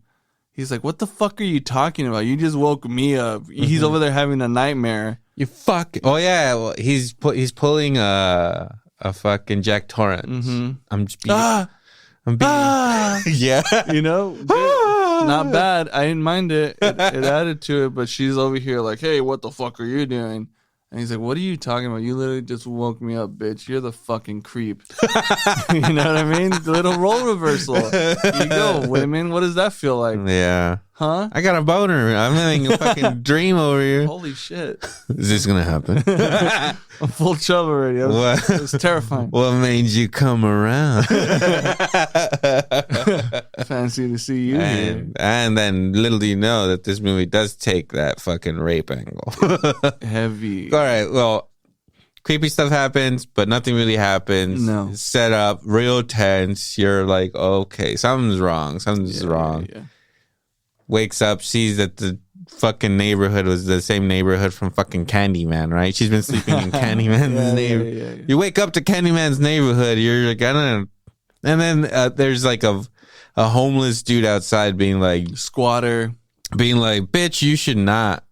He's like, "What the fuck are you talking about? You just woke me up." He's over there having a nightmare. You fucking. Oh yeah, well, he's pulling a fucking Jack Torrance. I'm being. Yeah, you know, not bad. I didn't mind it. It added to it, but she's over here like, "Hey, what the fuck are you doing?" And he's like, what are you talking about? You literally just woke me up, bitch. You're the fucking creep. You know what I mean? The little role reversal. You go, women. What does that feel like? Yeah. Huh? I got a boner. I'm having a fucking dream over here. Holy shit. Is this going to happen? I'm full chub already. It was terrifying. What made you come around? Fancy to see you here. And then little do you know that this movie does take that fucking rape angle. Heavy. All right, well, creepy stuff happens, but nothing really happens. No. It's set up, real tense. You're like, okay, something's wrong. Something's wrong. Yeah. Wakes up, sees that the fucking neighborhood was the same neighborhood from fucking Candyman, right? She's been sleeping in Candyman's neighborhood. Yeah. You wake up to Candyman's neighborhood, you're like, I don't know. And then there's like a homeless dude outside being like, squatter. Being like, bitch, you should not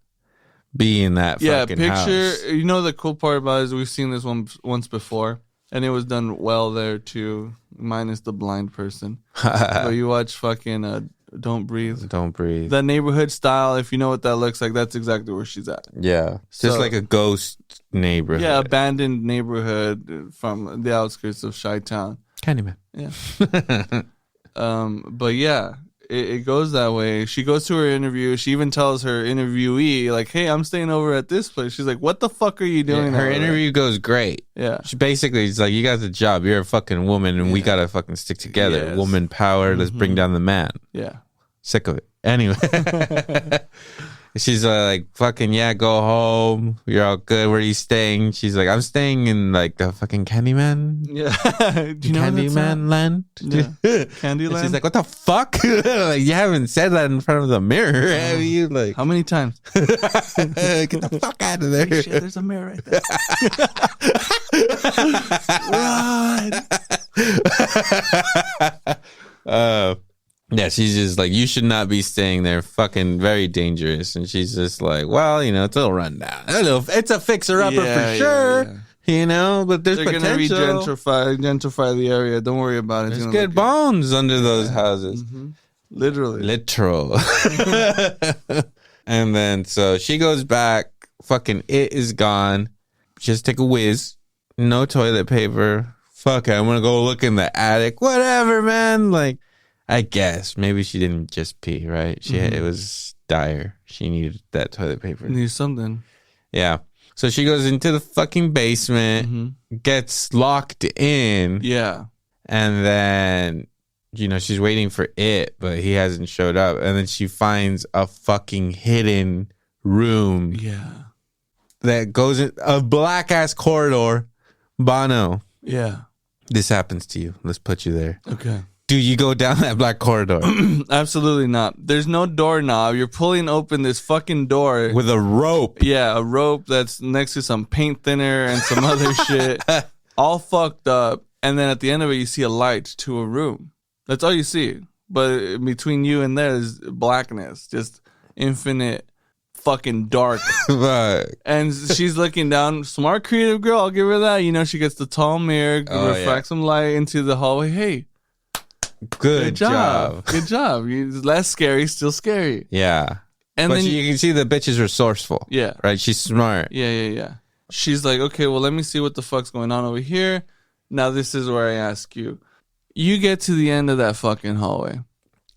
be in that fucking house. You know, the cool part about it is we've seen this one once before, and it was done well there too, minus the blind person. So you watch fucking Don't Breathe. Don't Breathe. That neighborhood style, if you know what that looks like, that's exactly where she's at. Yeah. Just like a ghost neighborhood. Yeah, abandoned neighborhood from the outskirts of Chi-Town. Candyman. Yeah. But yeah, it goes that way. She goes to her interview. She even tells her interviewee, like, hey, I'm staying over at this place. She's like, what the fuck are you doing? Yeah, her interview goes great. Yeah. She basically is like, you got the job. You're a fucking woman, and we got to fucking stick together. Yes. Woman power. Let's bring down the man. Yeah. Sick of it. Anyway. She's like, fucking, yeah, go home. You're all good. Where are you staying? She's like, I'm staying in like the fucking Candyman. Yeah. Do you know Candyman land? Yeah. Candyland? She's like, what the fuck? Like, you haven't said that in front of the mirror, have you? Like, how many times? Get the fuck out of there. Hey, shit, there's a mirror right there. Run. Yeah, she's just like, you should not be staying there. Fucking very dangerous. And she's just like, well, you know, it's a little rundown. It's a fixer-upper for sure. Yeah. You know, but there's potential. They're going to gentrify the area. Don't worry about it. There's good bones under those houses. Mm-hmm. Literal. And then so she goes back. Fucking it is gone. Just take a whiz. No toilet paper. Fuck it. I'm gonna go look in the attic. Whatever, man. Like, I guess maybe she didn't just pee, right? It was dire. She needed that toilet paper. Need something. Yeah. So she goes into the fucking basement, gets locked in. Yeah. And then, she's waiting for it, but he hasn't showed up. And then she finds a fucking hidden room. Yeah. That goes in a black ass corridor. Bono. Yeah. This happens to you. Let's put you there. Okay. Do you go down that black corridor? Absolutely not. There's no doorknob. You're pulling open this fucking door. With a rope. Yeah, a rope that's next to some paint thinner and some other shit. All fucked up. And then at the end of it, you see a light to a room. That's all you see. But between you and there is blackness. Just infinite fucking dark. And she's looking down. Smart, creative girl. I'll give her that. She gets the tall mirror, refracts some light into the hallway. Hey. Good job. Good job. Less scary, still scary. Yeah. And but then you can see the bitch is resourceful. Yeah. Right? She's smart. Yeah. She's like, okay, well, let me see what the fuck's going on over here. Now, this is where I ask you. You get to the end of that fucking hallway,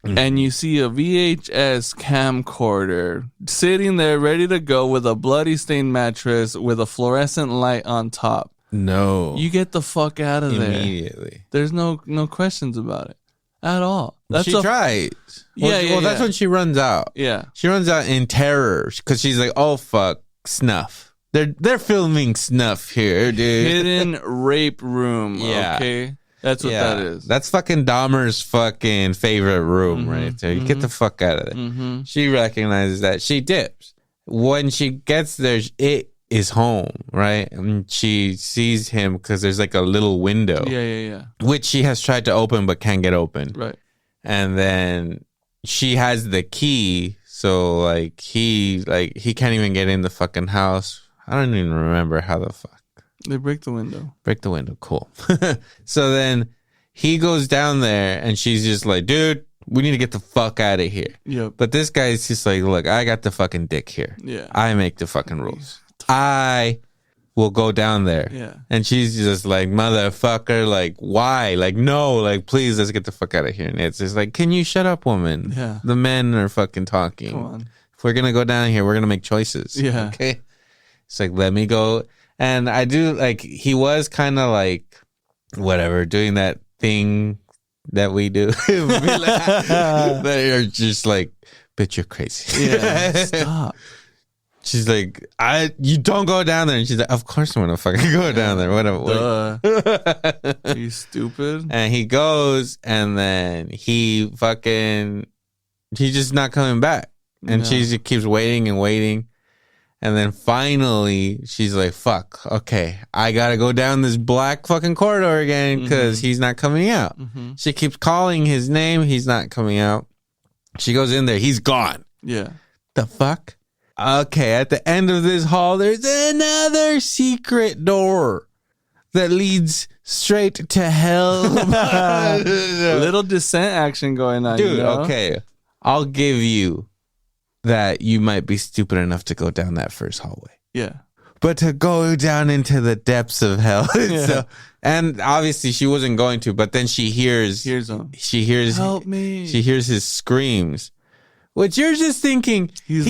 and you see a VHS camcorder sitting there ready to go with a bloody stained mattress with a fluorescent light on top. No. You get the fuck out of there. Immediately. There's no questions about it at all. She tries. Well, that's when she runs out. Yeah. She runs out in terror because she's like, oh, fuck, snuff. They're filming snuff here, dude. Hidden rape room. Yeah. Okay. That's what that is. That's fucking Dahmer's fucking favorite room right there. You get the fuck out of there. She recognizes that. She dips. When she gets there, it is home, right? And she sees him because there's like a little window. Yeah. Which she has tried to open but can't get open. Right. And then she has the key. So he can't even get in the fucking house. I don't even remember how the fuck. They break the window. Break the window. Cool. So then he goes down there and she's just like, dude, we need to get the fuck out of here. Yep. But this guy's just like, look, I got the fucking dick here. Yeah. I make the fucking rules. I will go down there. Yeah. And she's just like, motherfucker, like, why? Like, no, like, please, let's get the fuck out of here. And it's just like, can you shut up, woman? Yeah. The men are fucking talking. Come on. If we're going to go down here, we're going to make choices. Yeah. Okay. It's like, let me go. And I do, like, he was kind of like, whatever, doing that thing that we do. They're just like, bitch, you're crazy. Yeah. Stop. She's like, you don't go down there. And she's like, of course I'm going to fucking go down there. Whatever. Are you stupid? And he goes, and then he's just not coming back. And she just keeps waiting and waiting. And then finally, she's like, fuck, okay, I got to go down this black fucking corridor again because he's not coming out. She keeps calling his name. He's not coming out. She goes in there. He's gone. Yeah. The fuck? Okay, at the end of this hall, there's another secret door that leads straight to hell. A little descent action going on. Dude, okay. I'll give you that you might be stupid enough to go down that first hallway. Yeah. But to go down into the depths of hell. So, and obviously she wasn't going to, but then she hears him. She hears, help me. She hears his screams. Which you're just thinking, he's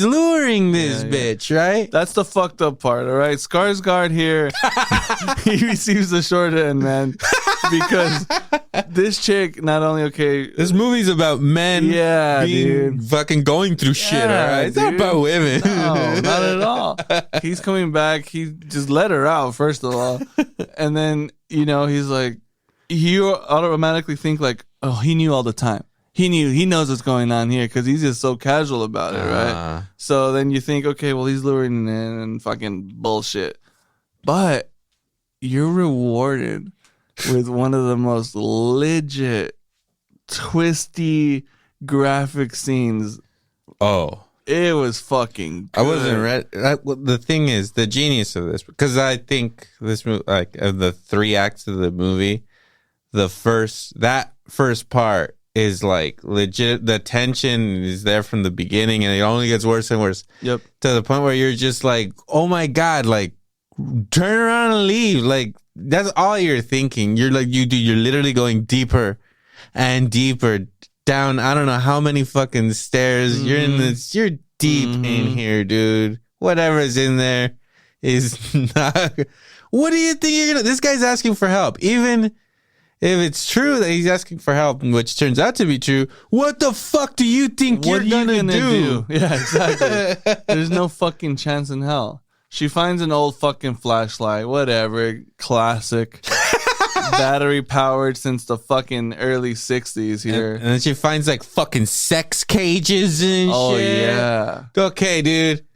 luring this bitch, right? That's the fucked up part, all right? Skarsgård here, he receives the short end, man. Because this chick, not only, okay... This movie's about men being fucking going through shit, all right? It's not about women. No, not at all. He's coming back. He just let her out, first of all. And then, he's like... You automatically think like, oh, he knew all the time. He knows what's going on here because he's just so casual about it, right? So then you think, okay, well, he's luring in and fucking bullshit. But you're rewarded with one of the most legit, twisty, graphic scenes. Oh. It was fucking good. I wasn't ready. The thing is, the genius of this, because I think this movie, like, of the 3 acts of the movie, that first part is like legit. The tension is there from the beginning, and it only gets worse and worse. Yep. To the point where you're just like, oh my God, like turn around and leave. Like that's all you're thinking. You're like, you're literally going deeper and deeper down. I don't know how many fucking stairs. You're in this, you're deep in here, dude. Whatever's in there is not. What do you think you're gonna? This guy's asking for help. Even if it's true that he's asking for help, which turns out to be true, what the fuck do you think you're gonna do? Yeah, exactly. There's no fucking chance in hell. She finds an old fucking flashlight, whatever, classic. Battery powered since the fucking early 60s here. And then she finds like fucking sex cages and shit. Oh, yeah. Okay, dude.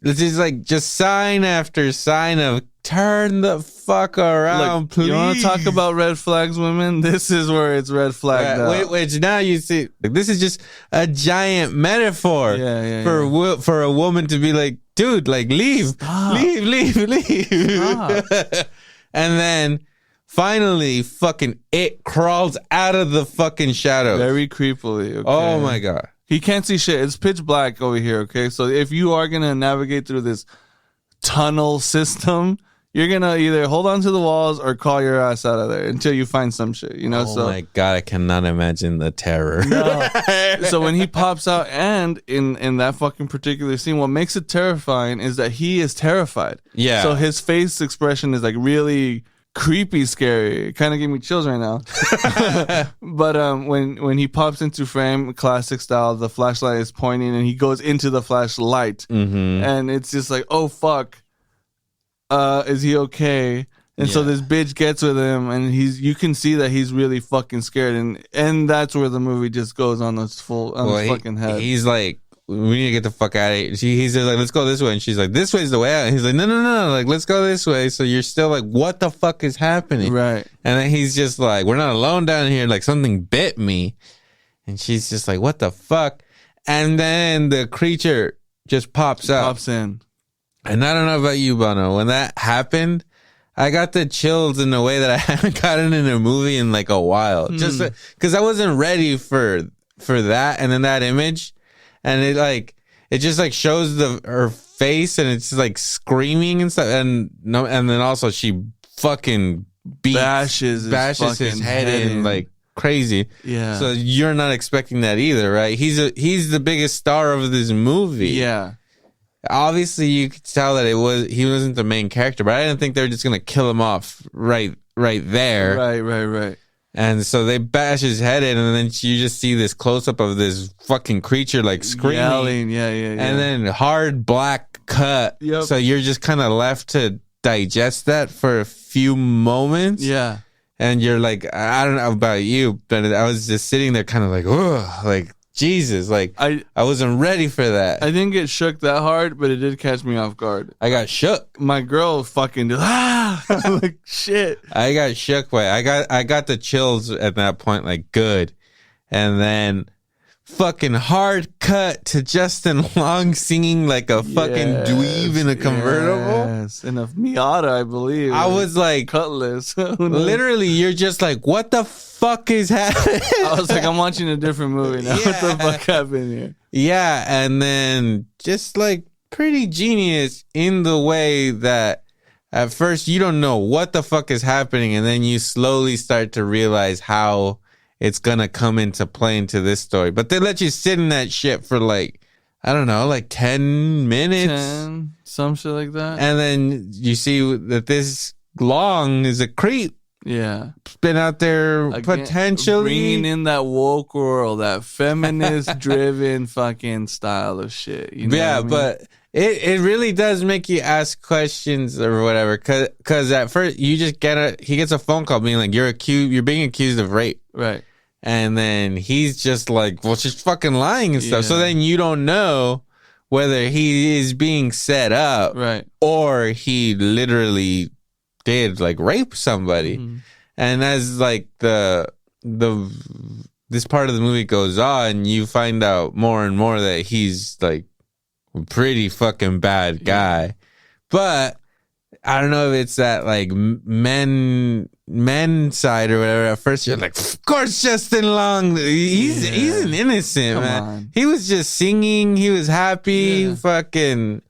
This is like just sign after sign of turn the fuck around, Look, please. you want to talk about red flags, women? This is where it's red flagged out. Which now you see, like, this is just a giant metaphor for a woman to be like, dude, like leave, leave. And then finally, fucking it crawls out of the fucking shadows. Very creepily. Okay? Oh my God. He can't see shit. It's pitch black over here, okay? So if you are going to navigate through this tunnel system, you're going to either hold on to the walls or call your ass out of there until you find some shit, you know? Oh my God, I cannot imagine the terror. No. So when he pops out, and in that fucking particular scene, what makes it terrifying is that he is terrified. Yeah. So his face expression is like really creepy, scary. It kind of gave me chills right now. But when he pops into frame, classic style, the flashlight is pointing and he goes into the flashlight, and it's just like, oh fuck, is he okay? And so this bitch gets with him, and you can see that he's really fucking scared, and that's where the movie just goes on his fucking head. He's like, we need to get the fuck out of here. He's like, let's go this way. And she's like, this way's the way out. And he's like, no. Like, let's go this way. So you're still like, what the fuck is happening? Right. And then he's just like, we're not alone down here. Like something bit me. And she's just like, what the fuck? And then the creature just pops out. Pops in. And I don't know about you, Bono. When that happened, I got the chills in a way that I haven't gotten in a movie in like a while. Just because I wasn't ready for that. And then that image. And it just like shows her face, and it's like screaming and stuff, and then also she fucking bashes his head in like crazy. Yeah. So you're not expecting that either, right? He's the biggest star of this movie. Yeah. Obviously, you could tell that he wasn't the main character, but I didn't think they were just gonna kill him off right there. Right. And so they bash his head in, and then you just see this close up of this fucking creature like screaming, yelling, yeah. And then hard black cut. Yep. So you're just kind of left to digest that for a few moments. Yeah. And you're like, I don't know about you, but I was just sitting there kind of like, oh, like Jesus, like I wasn't ready for that. I didn't get shook that hard, but it did catch me off guard. I got shook. My girl fucking did, like shit. I got shook by I got the chills at that point, like good. And then fucking hard cut to Justin Long singing like a fucking dweeb in a convertible. Yes, in a Miata, I believe. I was like, Cutlass. Literally, you're just like, what the fuck is happening? I was like, I'm watching a different movie now. What the fuck happened here? Yeah, and then just like pretty genius in the way that at first you don't know what the fuck is happening, and then you slowly start to realize how it's gonna come into play into this story. But they let you sit in that shit for like, I don't know, like 10 minutes. Some shit like that. And then you see that this Long is a creep. Yeah. Been out there potentially bringing in that woke world, that feminist driven fucking style of shit. You know what I mean? But it really does make you ask questions or whatever. Cause at first you just he gets a phone call being like, you're being accused of rape. Right. And then he's just like, well, she's fucking lying and stuff. Yeah. So then you don't know whether he is being set up, right, or he literally did like rape somebody. Mm-hmm. And as like this part of the movie goes on, you find out more and more that he's like a pretty fucking bad guy. But I don't know if it's that like men men's side or whatever, at first you're like, of course Justin Long, he's an innocent. Come man on. He was just singing, he was happy. Fucking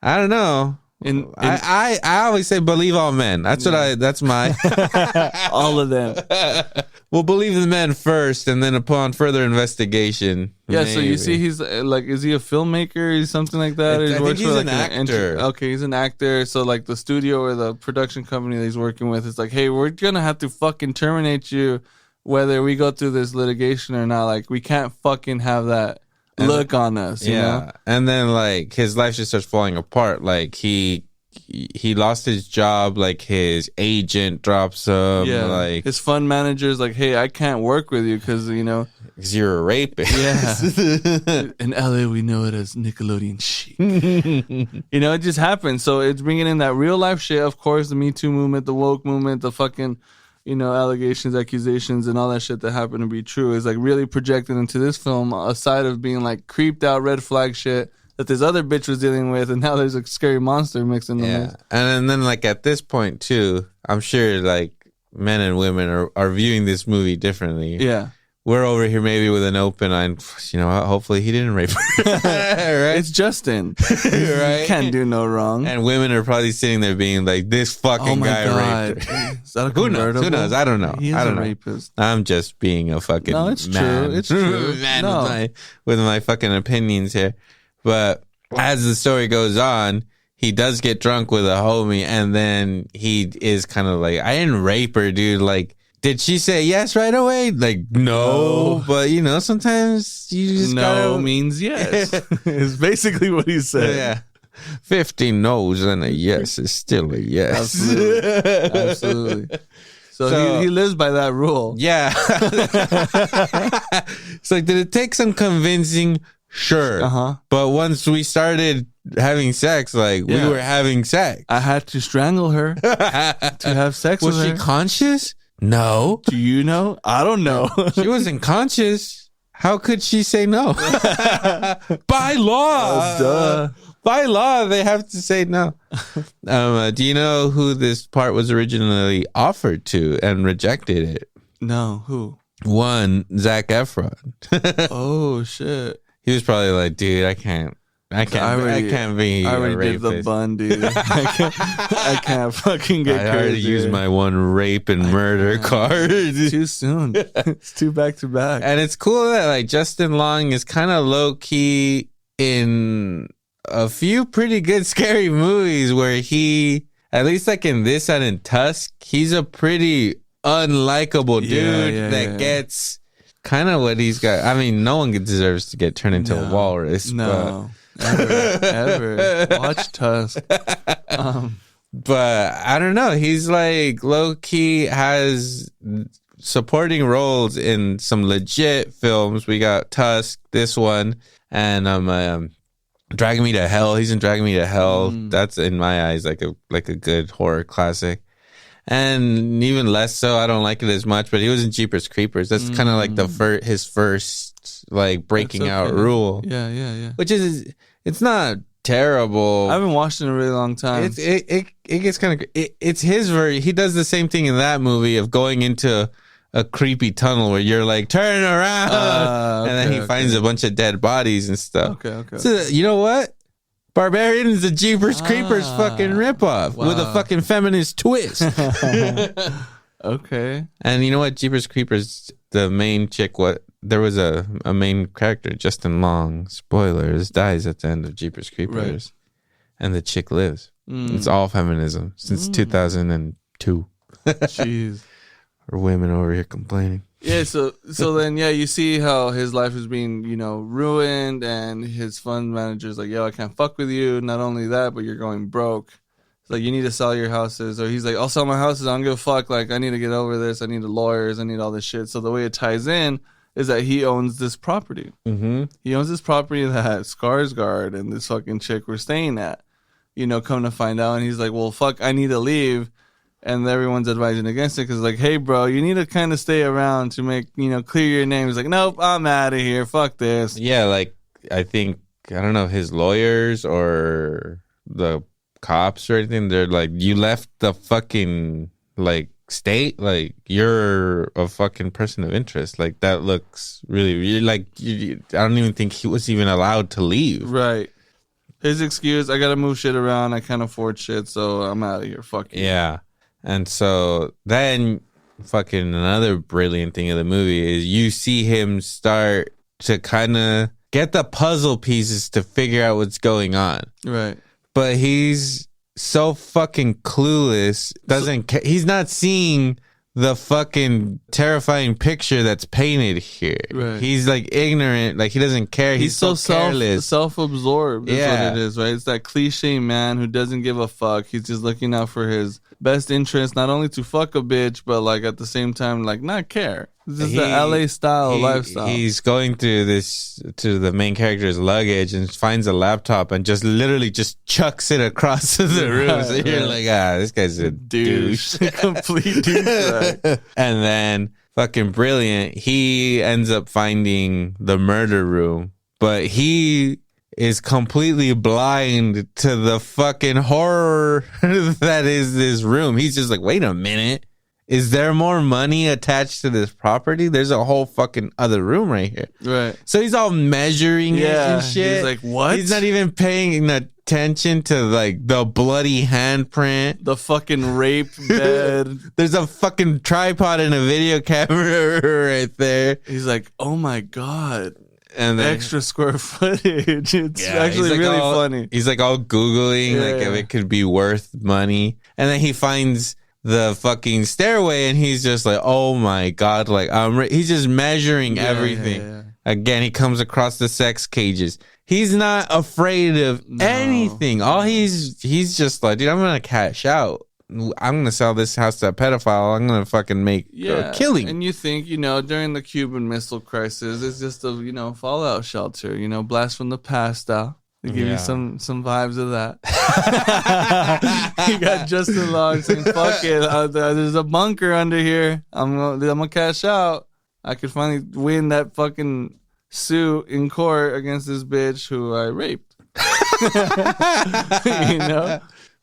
I don't know. I always say believe all men. That's that's my all of them. We'll believe the men first, and then upon further investigation. Yeah, so you maybe. see, he's like, is he a filmmaker? He's something like that. Or I he think works he's for, an actor. Okay, he's an actor. So like the studio or the production company that he's working with is like, hey, we're gonna have to fucking terminate you, whether we go through this litigation or not. Like, we can't fucking have that look on us. You know? And then like his life just starts falling apart. Like he lost his job. Like his agent drops him. Yeah, like his fund manager's like, hey, I can't work with you because you're a rapist. Yeah. In LA, we know it as Nickelodeon chic. It just happens. So it's bringing in that real life shit. Of course, the Me Too movement, the woke movement, the fucking, allegations, accusations, and all that shit that happened to be true is like really projected into this film, aside of being like creeped out red flag shit that this other bitch was dealing with, and now there's a scary monster mixed in the mix. And then like at this point too, I'm sure like men and women are viewing this movie differently. Yeah. We're over here maybe with an open eye. Hopefully he didn't rape her. Right? It's Justin. Right? He can't do no wrong. And women are probably sitting there being like, this fucking guy raped her. Is that a Who knows? I don't know. He is I don't a know. rapist. I'm just being a fucking No, it's man. true. It's true. Man No. with my fucking opinions here. But as the story goes on, he does get drunk with a homie, and then he is kind of like, I didn't rape her, dude. Like, did she say yes right away? Like, no. But, sometimes you just gotta... means yes. Is basically what he said. Yeah. 50 no's and a yes is still a yes. Absolutely. So he lives by that rule. Yeah. It's like, did it take some convincing? Sure. Uh-huh. But once we started having sex, like, we were having sex. I had to strangle her to have sex with her. Was she conscious? No. Do you know? I don't know. She wasn't conscious. How could she say no? By law. Duh. By law, they have to say no. Do you know who this part was originally offered to and rejected it? No, who? One, Zac Efron. Oh, shit. He was probably like, dude, I can't be I already a did the rapist. bun, dude. I can't fucking get I already crazy. used my one rape and murder card. Too soon. It's too back to back. And it's cool that like Justin Long is kind of low key in a few pretty good scary movies where he, at least like in this and in Tusk, he's a pretty unlikable dude that gets kind of what he's got. I mean, no one deserves to get turned into a walrus. No. Ever. Watch Tusk. But I don't know. He's like low key has supporting roles in some legit films. We got Tusk, this one, and Dragging Me to Hell. He's in Dragging Me to Hell. That's in my eyes like a good horror classic. And even less so, I don't like it as much. But he was in Jeepers Creepers. That's kind of like his first like breaking out role. Yeah. Which is, it's not terrible. I haven't watched it in a really long time. It gets kind of, it's his version. He does the same thing in that movie of going into a creepy tunnel where you're like, turn around, and then he finds a bunch of dead bodies and stuff. Okay. So you know what? Barbarian is a Jeepers Creepers fucking ripoff with a fucking feminist twist. Okay. And you know what? Jeepers Creepers, the main chick, there was a main character, Justin Long, spoilers, dies at the end of Jeepers Creepers. Right. And the chick lives. It's all feminism since 2002. Jeez. Or women over here complaining. Yeah, so then you see how his life is being, ruined, and his fund manager's like, yo, I can't fuck with you. Not only that, but you're going broke. It's like, you need to sell your houses. Or he's like, I'll sell my houses. I don't give a fuck. Like, I need to get over this. I need the lawyers. I need all this shit. So the way it ties in is that he owns this property. Mm-hmm. He owns this property that Skarsgård and this fucking chick were staying at. Come to find out. And he's like, well, fuck, I need to leave. And everyone's advising against it because, like, hey, bro, you need to kind of stay around to make, clear your name. He's like, nope, I'm out of here. Fuck this. Yeah, like, I think, I don't know, his lawyers or the cops or anything, they're like, you left the fucking, like, state, like, you're a fucking person of interest. Like, that looks really, really, like, I don't even think he was even allowed to leave. Right. His excuse, I gotta move shit around, I can't afford shit, so I'm out of here. Fuck you. Yeah. And so then fucking another brilliant thing of the movie is you see him start to kind of get the puzzle pieces to figure out what's going on. Right. But he's so fucking clueless, doesn't care. He's not seeing the fucking terrifying picture that's painted here. Right. He's like ignorant, like he doesn't care. He's so careless. self-absorbed is what it is, right? It's that cliche man who doesn't give a fuck. He's just looking out for his best interest, not only to fuck a bitch, but like at the same time, like not care. This is the LA style lifestyle. He's going through this to the main character's luggage and finds a laptop and just literally just chucks it across the room. So you're like, this guy's a douche. Complete douche. And then fucking brilliant. He ends up finding the murder room, but he is completely blind to the fucking horror that is this room. He's just like, wait a minute. Is there more money attached to this property? There's a whole fucking other room right here. Right. So he's all measuring it and shit. He's like, what? He's not even paying attention to like the bloody handprint. The fucking rape bed. There's a fucking tripod and a video camera right there. He's like, oh my God. And then, extra square footage. It's actually like really funny. He's like all Googling if it could be worth money. And then he finds the fucking stairway and he's just like, oh my God, like he's just measuring everything. Again, he comes across the sex cages. He's not afraid of anything. All he's just like, dude, I'm gonna cash out. I'm gonna sell this house to a pedophile. I'm gonna fucking make a killing. And you think, during the Cuban Missile Crisis, it's just a fallout shelter, blast from the past style. They give you some vibes of that. You got Justin Long saying, fuck it, there's a bunker under here. I'm gonna cash out. I could finally win that fucking suit in court against this bitch who I raped.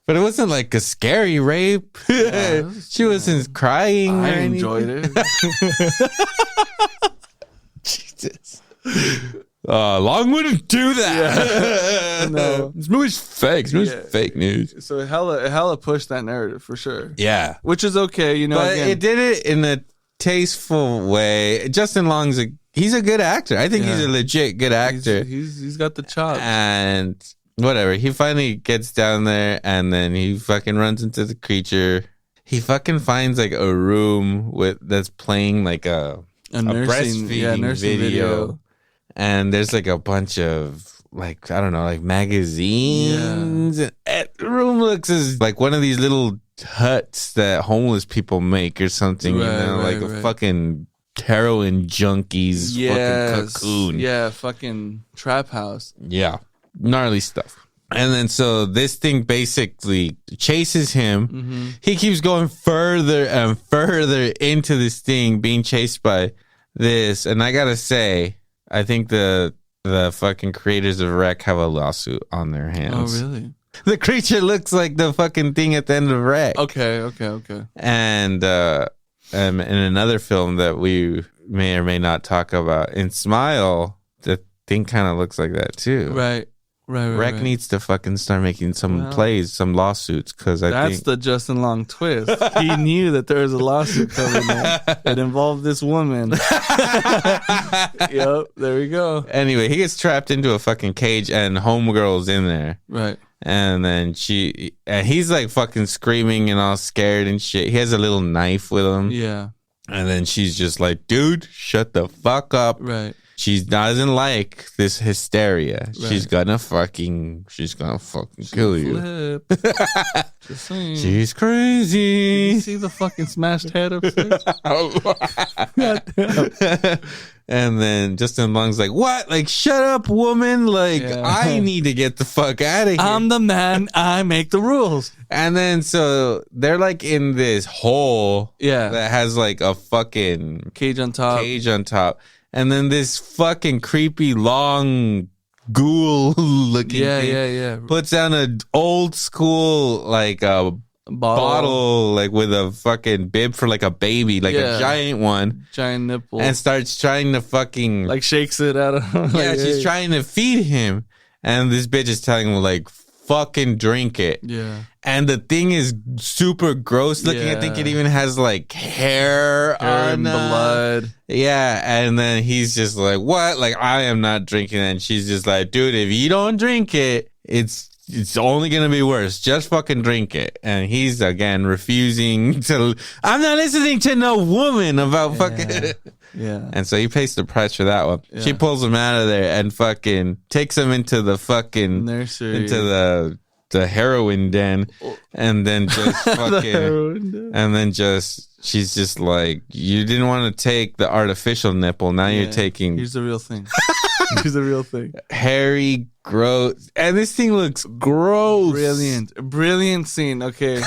But it wasn't like a scary rape. She wasn't crying. I enjoyed it. Jesus. Long wouldn't do that. No. This movie's fake. This movie's fake news. So it hella pushed that narrative for sure. Yeah. Which is okay, But it did it in a tasteful way. Justin Long's he's a good actor. I think he's a legit good actor. He's got the chops. And whatever. He finally gets down there and then he fucking runs into the creature. He fucking finds like a room that's playing like a breastfeeding video. And there's like a bunch of like, I don't know, like magazines. Yeah. And the room looks as like one of these little huts that homeless people make or something, like a fucking heroin junkies fucking cocoon. Yeah, fucking trap house. Yeah. Gnarly stuff. And then so this thing basically chases him. Mm-hmm. He keeps going further and further into this thing, being chased by this. And I gotta say, I think the fucking creators of Wreck have a lawsuit on their hands. Oh, really? The creature looks like the fucking thing at the end of Wreck. Okay. And in another film that we may or may not talk about, in Smile, the thing kind of looks like that too. Right. Wreck needs to fucking start making some plays, some lawsuits, because I think that's the Justin Long twist. He knew that there was a lawsuit coming in. It involved this woman. Yep, there we go. Anyway, he gets trapped into a fucking cage, and homegirl's in there. Right. And then he's like fucking screaming and all scared and shit. He has a little knife with him. Yeah. And then she's just like, dude, shut the fuck up. Right. She doesn't like this hysteria. Right. She's gonna fucking kill you. Just saying. She's crazy. Did you see the fucking smashed head upstairs? And then Justin Long's like, what? Like, shut up, woman. Like, I need to get the fuck out of here. I'm the man. I make the rules. And then so they're like in this hole that has like a fucking cage on top. And then this fucking creepy long ghoul looking thing puts down an old school like a bottle like with a fucking bib for like a baby, like a giant one. Giant nipple. And starts trying to fucking... like shakes it out of him. Yeah, she's trying to feed him. And this bitch is telling him like, fucking drink it. Yeah. And the thing is super gross looking. I think it even has like hair on and blood. Yeah. And then he's just like, what? Like, I am not drinking it. And she's just like, dude, if you don't drink it, it's only going to be worse. Just fucking drink it. And he's again refusing to. I'm not listening to no woman about fucking. Yeah. And so he pays the price for that one. Yeah. She pulls him out of there and fucking takes him into the fucking nursery, into the heroin den, and then just fucking, and then just she's just like, you didn't want to take the artificial nipple, now you're taking. Here's the real thing. Here's the real thing. Hairy, gross, and this thing looks gross. Brilliant scene. Okay.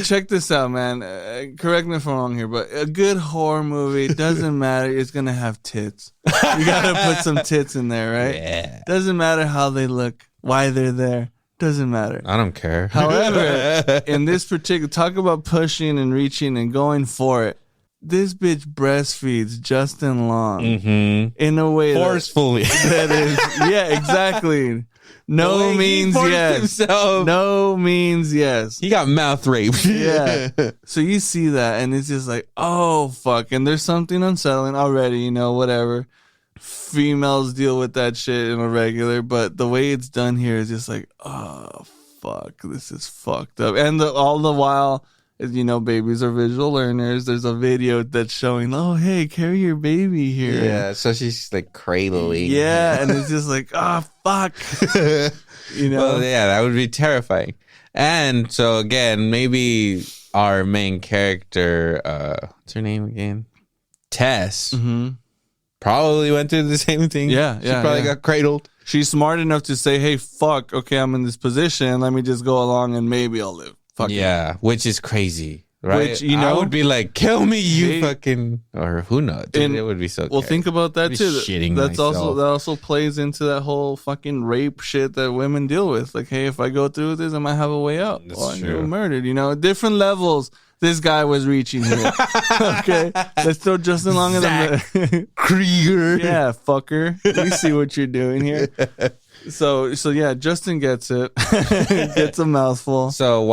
Check this out, man. Correct me if I'm wrong here, but a good horror movie, doesn't matter. It's going to have tits. You got to put some tits in there, right? Yeah. Doesn't matter how they look, why they're there. Doesn't matter. I don't care. However, in this particular, talk about pushing and reaching and going for it. This bitch breastfeeds Justin Long in a way forcefully. That is, yeah, exactly. No means yes. Himself. No means yes. He got mouth raped. Yeah. So you see that, and it's just like, oh, fuck. And there's something unsettling already, you know, whatever. Females deal with that shit in a regular, but the way it's done here is just like, oh, fuck. This is fucked up. And all the while, you know, babies are visual learners. There's a video that's showing, oh, hey, carry your baby here. Yeah, so she's like cradling. Yeah, and it's just like, oh, fuck. You know? Well, yeah, that would be terrifying. And so, again, maybe our main character, what's her name again? Tess. Probably went through the same thing. Yeah, She probably got cradled. She's smart enough to say, hey, fuck, okay, I'm in this position. Let me just go along and maybe I'll live. Fuck yeah, which is crazy, right? Which, you know, I would be like, kill me, you fucking, or who knows? Dude, it would be so. Well, think about that too. That also plays into that whole fucking rape shit that women deal with. Like, hey, if I go through with this, I might have a way out. That's or true. I'm murdered. You know, different levels. This guy was reaching here. Okay, let's throw Justin Long in Zack the Cregger. Yeah, fucker. We see what you're doing here. So yeah, Justin gets it. Gets a mouthful. So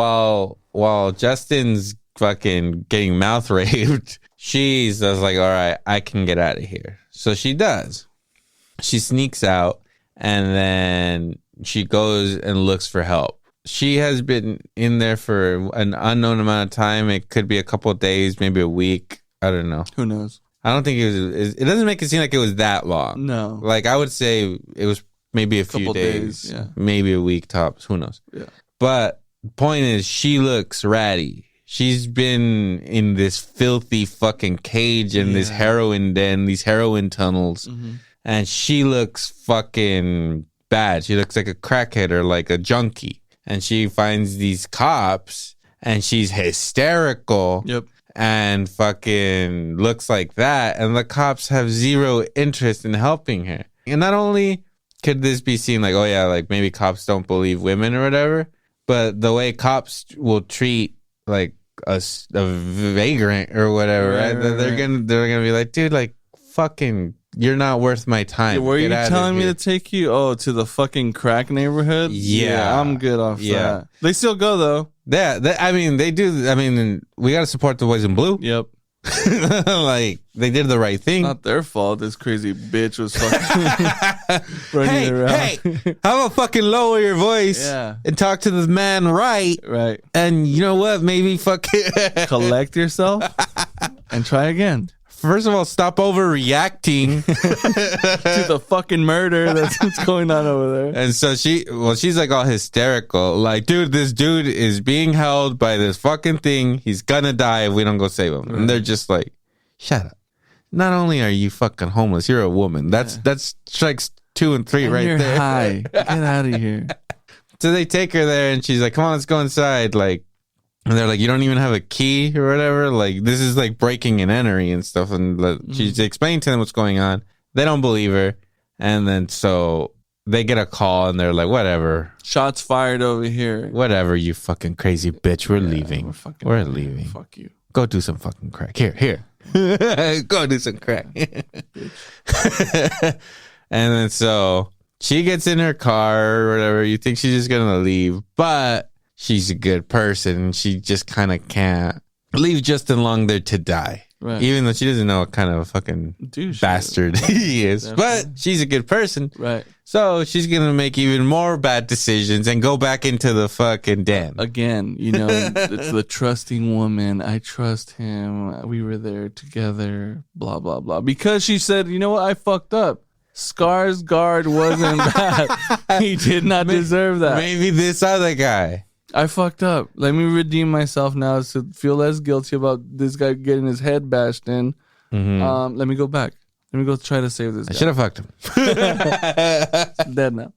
while Justin's fucking getting mouth raped, she's just like, all right, I can get out of here. So she does. She sneaks out and then she goes and looks for help. She has been in there for an unknown amount of time. It could be a couple of days, maybe a week. I don't know. Who knows? I don't think it doesn't make it seem like it was that long. No. Like, I would say it was maybe a few days. Yeah. Maybe a week tops. Who knows? Yeah. But the point is, she looks ratty. She's been in this filthy fucking cage in this heroin den, these heroin tunnels. And she looks fucking bad. She looks like a crackhead or like a junkie. And she finds these cops and she's hysterical. Yep. And fucking looks like that. And the cops have zero interest in helping her. And not only could this be seen like, oh yeah, like maybe cops don't believe women or whatever, but the way cops will treat like a vagrant or whatever, right? They're gonna be like, dude, like fucking, you're not worth my time. Yeah, where are you telling me to take you? Oh, to the fucking crack neighborhood? Yeah. I'm good off that. They still go though. Yeah, I mean, they do. I mean, we got to support the boys in blue. Yep. Like, they did the right thing. Not their fault. This crazy bitch was fucking running around. Hey, how about fucking lower your voice and talk to the man right? Right. And you know what? Maybe fucking collect yourself and try again. First of all, stop overreacting to the fucking murder that's what's going on over there. And so she's like all hysterical. Like, dude, this dude is being held by this fucking thing. He's gonna die if we don't go save him. And they're just like, shut up. Not only are you fucking homeless, you're a woman. That's strikes 2 and 3 and right you're there. High. Get out of here. So they take her there and she's like, come on, let's go inside. Like, and they're like, you don't even have a key or whatever. Like, this is like breaking and entering and stuff. And she's explaining to them what's going on. They don't believe her. And then so they get a call and they're like, whatever. Shots fired over here. Whatever, you fucking crazy bitch. We're leaving. We're leaving. Fuck you. Go do some fucking crack. Here. Go do some crack. And then so she gets in her car or whatever. You think she's just going to leave, but she's a good person. She just kind of can't leave Justin Long there to die. Right. Even though she doesn't know what kind of a fucking bastard he is. Definitely. But she's a good person. Right. So she's going to make even more bad decisions and go back into the fucking den. Again, it's the trusting woman. I trust him. We were there together. Blah, blah, blah. Because she said, you know what? I fucked up. Skarsgård wasn't bad. He did not deserve that. Maybe this other guy. I fucked up. Let me redeem myself now to feel less guilty about this guy getting his head bashed in. Mm-hmm. Let me go back. Let me go try to save this guy. I should have fucked him. It's dead now.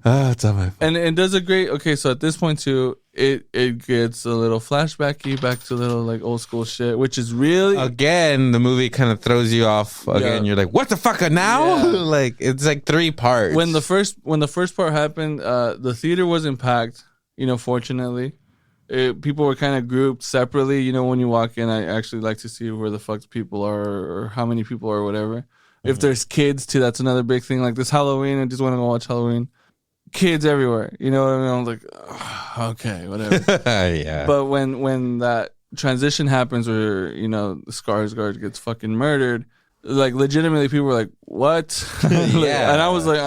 It's on my phone. And it does a great... Okay, so at this point, too, it gets a little flashbacky back to a little, like, old school shit, which is really... Again, the movie kind of throws you off. Again, You're like, what the fuck now? Yeah. Like, it's like 3 parts. When the first part happened, the theater wasn't packed, fortunately. People were kind of grouped separately. When you walk in, I actually like to see where the fuck people are or how many people are or whatever. Mm-hmm. If there's kids, too, that's another big thing. Like this Halloween, I just want to go watch Halloween. Kids everywhere, you know what I mean? I'm like, okay, whatever. Yeah. But when that transition happens where, Skarsgård gets fucking murdered, like legitimately people were like, what? Yeah. And I was like,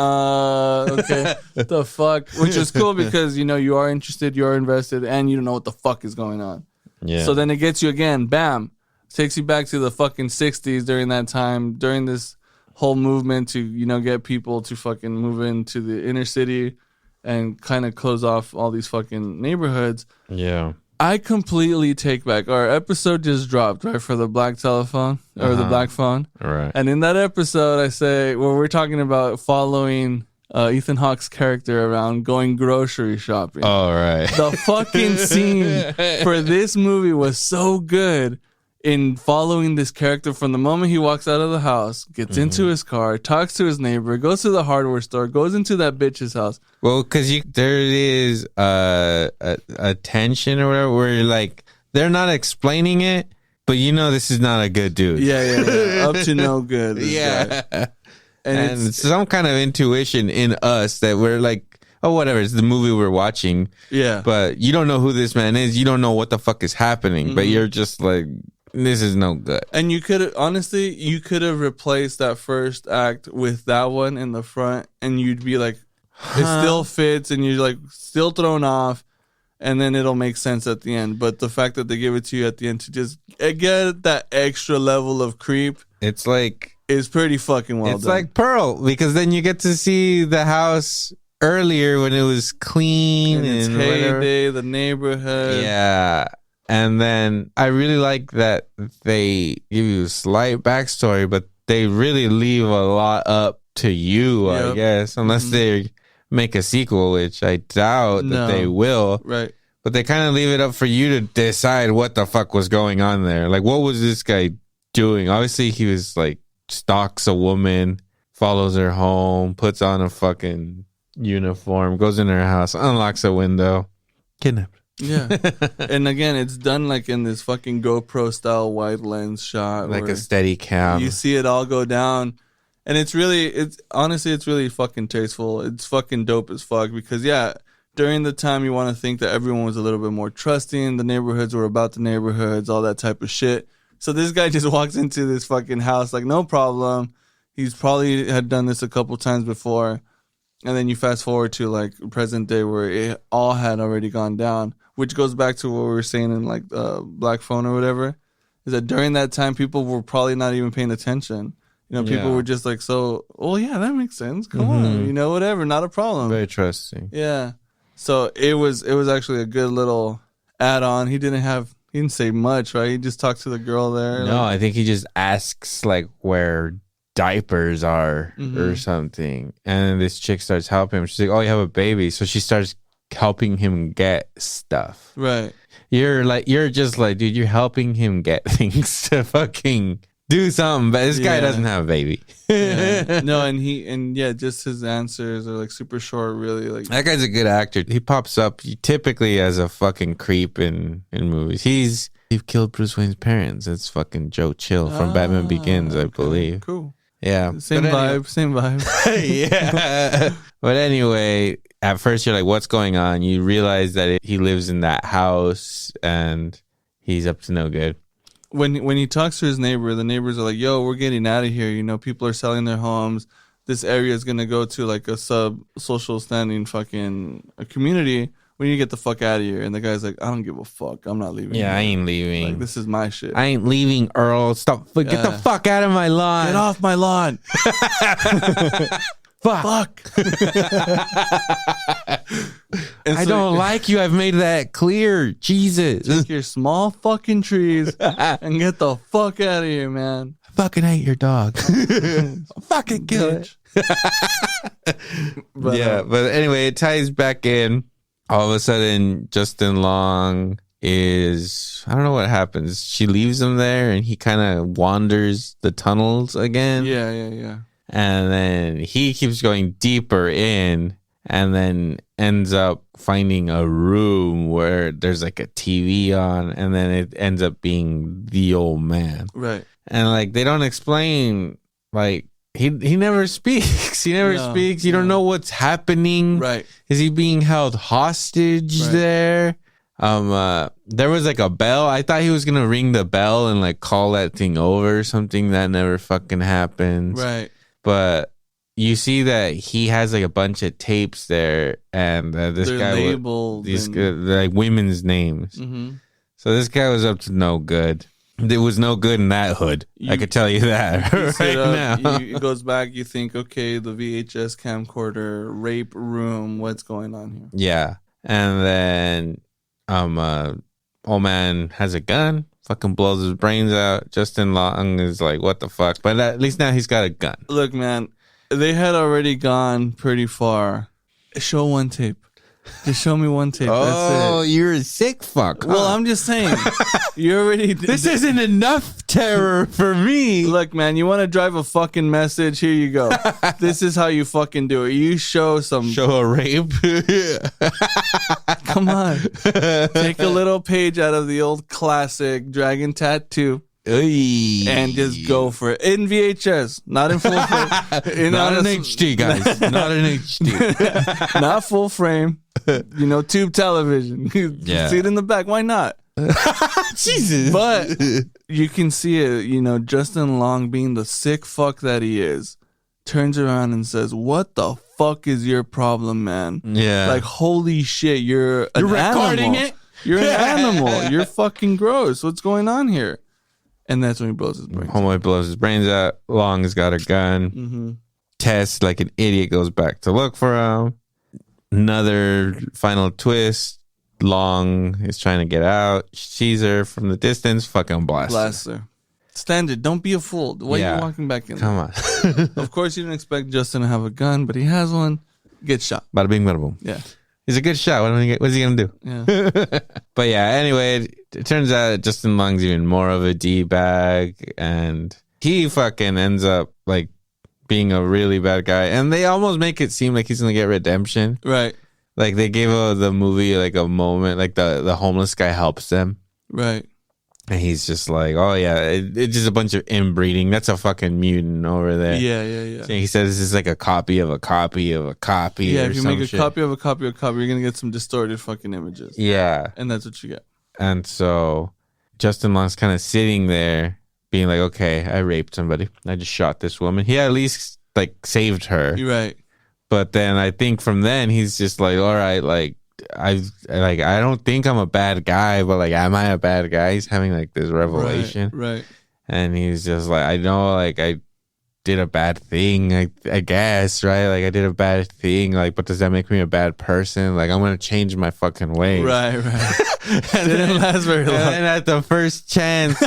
okay, what the fuck? Which is cool because, you are interested, you're invested, and you don't know what the fuck is going on. Yeah. So then it gets you again, bam, takes you back to the fucking 60s during that time, during this whole movement to, get people to fucking move into the inner city and kind of close off all these fucking neighborhoods. Yeah. I completely take back. Our episode just dropped, right, for the black telephone or the black phone. Right. And in that episode, I say, we're talking about following Ethan Hawke's character around going grocery shopping. Oh, right. The fucking scene for this movie was so good. In following this character from the moment he walks out of the house, gets into his car, talks to his neighbor, goes to the hardware store, goes into that bitch's house. Well, because there is a tension or whatever where you're like, they're not explaining it, but this is not a good dude. Yeah. Up to no good. Yeah. Guy. And it's some kind of intuition in us that we're like, oh, whatever, it's the movie we're watching. Yeah. But you don't know who this man is. You don't know what the fuck is happening. But you're just like... This is no good. And you could have replaced that first act with that one in the front, and you'd be like, it still fits, and you're like still thrown off, and then it'll make sense at the end. But the fact that they give it to you at the end to just get that extra level of creep, it's like is pretty fucking well done. It's like Pearl, because then you get to see the house earlier when it was clean and its heyday, the neighborhood. Yeah. And then I really like that they give you a slight backstory, but they really leave a lot up to you, I guess, unless they make a sequel, which I doubt that they will. Right. But they kind of leave it up for you to decide what the fuck was going on there. Like, what was this guy doing? Obviously, he was like, stalks a woman, follows her home, puts on a fucking uniform, goes in her house, unlocks a window, kidnapped. Yeah. And again, it's done like in this fucking GoPro style wide lens shot. Like a steady cam. You see it all go down. And it's honestly, it's really fucking tasteful. It's fucking dope as fuck because, during the time you want to think that everyone was a little bit more trusting. The neighborhoods were about the neighborhoods, all that type of shit. So this guy just walks into this fucking house like, no problem. He's probably had done this a couple times before. And then you fast forward to like present day where it all had already gone down. Which goes back to what we were saying in like Black Phone or whatever, is that during that time people were probably not even paying attention. People were just like, that makes sense. Come on, whatever, not a problem. Very trusting. Yeah. So it was actually a good little add-on. He didn't say much, right? He just talked to the girl there. No, I think he just asks like where diapers are or something, and this chick starts helping him. She's like, "Oh, you have a baby," so she starts helping him get stuff. Right. You're just like, dude, you're helping him get things to fucking Do something. But this guy Yeah. doesn't have a baby. Yeah. No, and just his answers are like super short, really. Like That guy's a good actor. He pops up typically as a fucking creep in movies. He killed Bruce Wayne's parents. It's fucking Joe Chill from Batman Begins, I believe. Cool. Yeah. Same vibe. Yeah. But anyway, at first you're like, what's going on? You realize that he lives in that house and he's up to no good. When he talks to his neighbor, the neighbors are like, yo, we're getting out of here. You know, people are selling their homes. This area is going to go to like a sub-social standing fucking community. We need to get the fuck out of here. And the guy's like, I don't give a fuck. I'm not leaving. Yeah, I ain't leaving. Like, this is my shit. I ain't leaving, Earl. Stop. Get the fuck out of my lawn. Get off my lawn. Fuck. I don't like you. I've made that clear. Jesus. Take your small fucking trees and get the fuck out of here, man. I fucking hate your dog. Fucking kill it. But anyway, it ties back in. All of a sudden, Justin Long is, I don't know what happens. She leaves him there and he kind of wanders the tunnels again. Yeah. And then he keeps going deeper in and then ends up finding a room where there's like a TV on, and then it ends up being the old man. Right. And like they don't explain, like he never speaks. He never speaks. You don't know what's happening. Right. Is he being held hostage there? There was like a bell. I thought he was gonna ring the bell and like call that thing over or something. That never fucking happens. Right. But you see that he has like a bunch of tapes there, and this They're guy labeled these like women's names. Mm-hmm. So this guy was up to no good. There was no good in that hood. I could tell you that right now. It goes back. You think, okay, the VHS camcorder, rape room. What's going on here? Yeah, and then old man has a gun. Fucking blows his brains out. Justin Long is like, what the fuck? But at least now he's got a gun. Look, man, they had already gone pretty far. Show one tape. Just show me one tape. Oh, That's it. you're a sick fuck. Well, I'm just saying. You already. This isn't enough terror for me. Look, man, you want to drive a fucking message? Here you go. This is how you fucking do it. You show a rape. Come on. Take a little page out of the old classic Dragon Tattoo. And just go for it in VHS, not in full frame. Not in HD, guys. Not in HD. Not full frame. Tube television. Yeah. See it in the back. Why not? Jesus. But you can see it. Justin Long, being the sick fuck that he is, turns around and says, "What the fuck is your problem, man? Yeah. Like, holy shit, you're recording animal. it? You're an animal. You're fucking gross. What's going on here?" And that's when he blows his brains. Homeboy blows his brains out. Long's got a gun. Mm-hmm. Tess, like an idiot, goes back to look for him. Another final twist. Long is trying to get out. Sees her from the distance. Fucking blasts her. Standard. Don't be a fool. Why are you walking back in? Come on. Of course, you didn't expect Justin to have a gun, but he has one. Get shot. Bada bing, bada boom. Yeah. He's a good shot. What's he gonna do? Yeah. But yeah, anyway, it turns out Justin Long's even more of a D-bag, and he fucking ends up like being a really bad guy. And they almost make it seem like he's gonna get redemption. Right. Like they gave the movie like a moment, like the homeless guy helps them. Right. And he's just like, oh yeah, it's just a bunch of inbreeding. That's a fucking mutant over there. Yeah. So he says this is like a copy of a copy of a copy. Yeah, or if you make a copy of a copy of a copy, you're gonna get some distorted fucking images. Yeah. And that's what you get. And so Justin Long's kind of sitting there being like, okay, I raped somebody. I just shot this woman. He at least like saved her. You're right. But then I think from then he's just like, all right, like I don't think I'm a bad guy, but like, am I a bad guy? He's having like this revelation. Right. And he's just like, I know, like I did a bad thing, I guess, right? Like I did a bad thing, like, but does that make me a bad person? Like I'm gonna change my fucking ways. Right. Didn't last very long. And at the first chance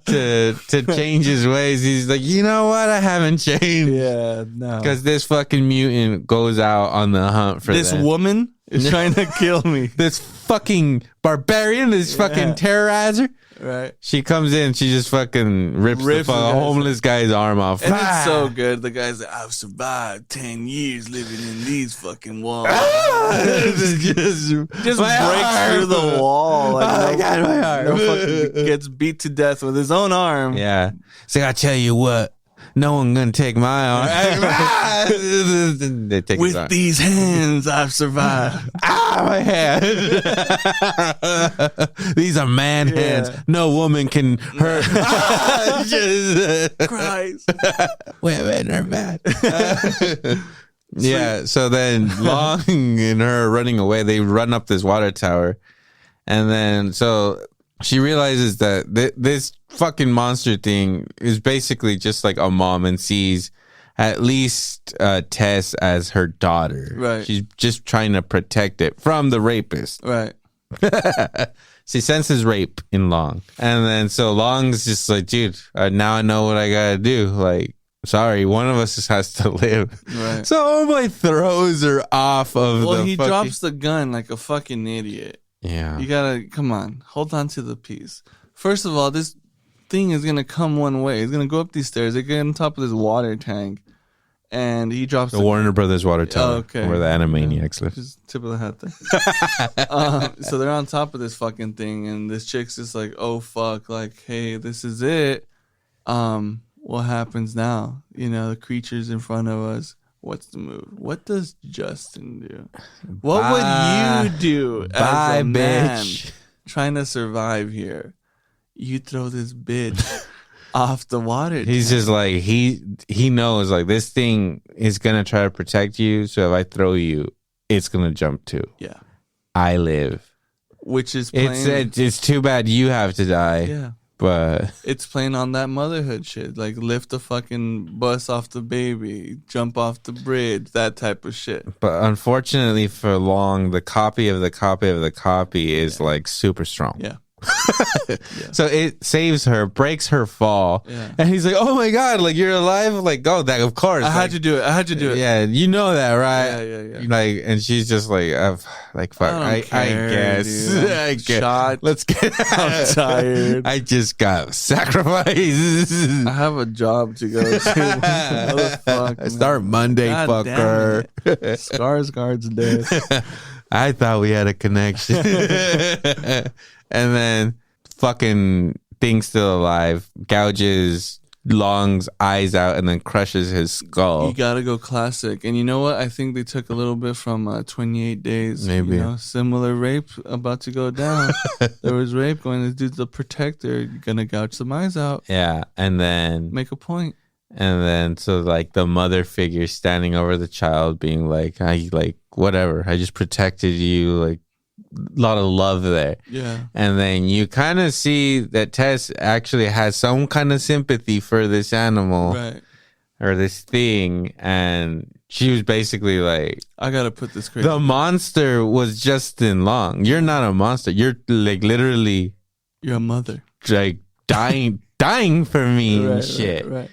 to change his ways, he's like, you know what? I haven't changed. Yeah, no. Because this fucking mutant goes out on the hunt for this them. woman is trying to kill me. This fucking barbarian, this fucking terrorizer. Right. She comes in, she just fucking rips the homeless guy's arm off. And it's so good. The guy's like, I've survived 10 years living in these fucking walls. just breaks through the wall. Like, my arm. Gets beat to death with his own arm. Yeah. So I tell you what, no one gonna take my arm. They take with these hands, I've survived. My hand. These are man hands. No woman can hurt. Christ. Women are bad. Yeah. So then Long and her running away, they run up this water tower. And then so she realizes that this fucking monster thing is basically just like a mom and sees at least Tess as her daughter. Right. She's just trying to protect it from the rapist. Right. She senses rape in Long. And then so Long's just like, dude, now I know what I gotta do. Like, sorry, one of us just has to live. Right. So homeboy throws her off of he drops the gun like a fucking idiot. Yeah. You gotta, come on, hold on to the piece. First of all, this thing is gonna come one way. It's gonna go up these stairs. They get on top of this water tank, and he drops the Warner Brothers water tower. Oh, okay. Where the Animaniacs live. Just tip of the hat there. So they're on top of this fucking thing, and this chick's just like, oh fuck, like, hey, this is it. What happens now? You know, the creature's in front of us. What's the move? What does Justin do? What would you do as a man trying to survive here? You throw this bitch off the water. He's just like, he knows like this thing is gonna try to protect you. So if I throw you, it's gonna jump too. Yeah, I live. Which is playing, it's too bad you have to die. Yeah. But it's playing on that motherhood shit, like lift the fucking bus off the baby, jump off the bridge, that type of shit. But unfortunately for Long, the copy of the copy of the copy is like super strong. Yeah. So it saves her, breaks her fall, and he's like, "Oh my god, like you're alive!" Like, "Oh, that of course." I had to do it. Yeah, you know that, right? Yeah. Like, and she's just like, "Like, fuck, I guess, I guess. Shot. Let's get." I'm tired. I just got sacrificed. I have a job to go to. I start Monday, god fucker. Skarsgård's dead. I thought we had a connection. And then fucking thing's still alive, gouges Long's eyes out and then crushes his skull. You gotta go classic. And you know what? I think they took a little bit from 28 Days. Maybe. You know, similar rape about to go down. There was rape going. This dude's the protector. You're gonna gouge some eyes out. Yeah. And then make a point. And then so like the mother figure standing over the child being like, whatever. I just protected you, like a lot of love there. Yeah. And then you kind of see that Tess actually has some kind of sympathy for this animal. Right. Or this thing. And she was basically like, I gotta put this crazy. The monster was Justin Long. You're not a monster. You're like literally. You're a mother. Like dying for me and shit. Right.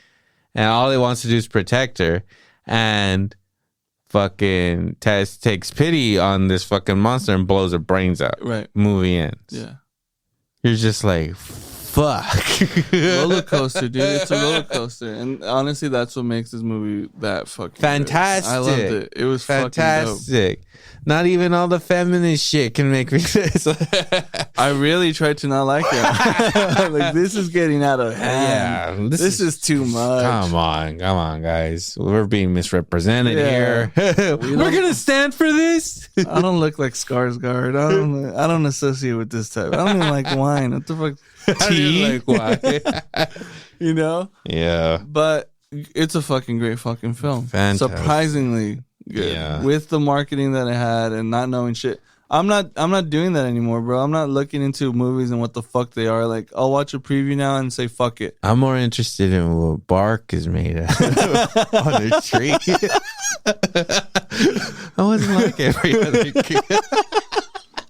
And all he wants to do is protect her. And fucking Tess takes pity on this fucking monster and blows her brains out. Right. Movie ends. Yeah. You're just like, fuck. Roller coaster, dude. It's a roller coaster. And honestly, that's what makes this movie that fucking fantastic. Good. I loved it. It was fantastic. Not even all the feminist shit can make me this. I really tried to not like it. Like, this is getting out of hand. Yeah. This is too much. Come on, guys. We're being misrepresented here. We're going to stand for this. I don't look like Skarsgård. I don't associate with this type. I don't even like wine. What the fuck? Tea? Like wine. You know? Yeah. But it's a fucking great fucking film. Fantastic. Surprisingly good. Yeah. With the marketing that it had and not knowing shit. I'm not doing that anymore, bro. I'm not looking into movies and what the fuck they are. Like, I'll watch a preview now and say fuck it. I'm more interested in what bark is made of on a tree. I wasn't like every other kid.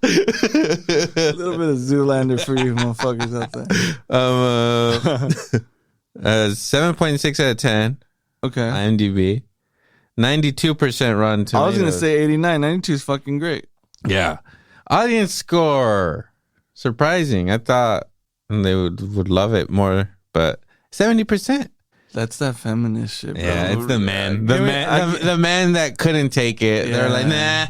A little bit of Zoolander for you motherfuckers out there. 7.6 out of 10. Okay. IMDb. 92% Rotten Tomatoes. I was going to say 89. 92 is fucking great. Yeah. Audience score. Surprising. I thought and they would love it more. But 70%. That's that feminist shit, bro. Yeah, it's the man. The man that couldn't take it. Yeah. They're like, nah,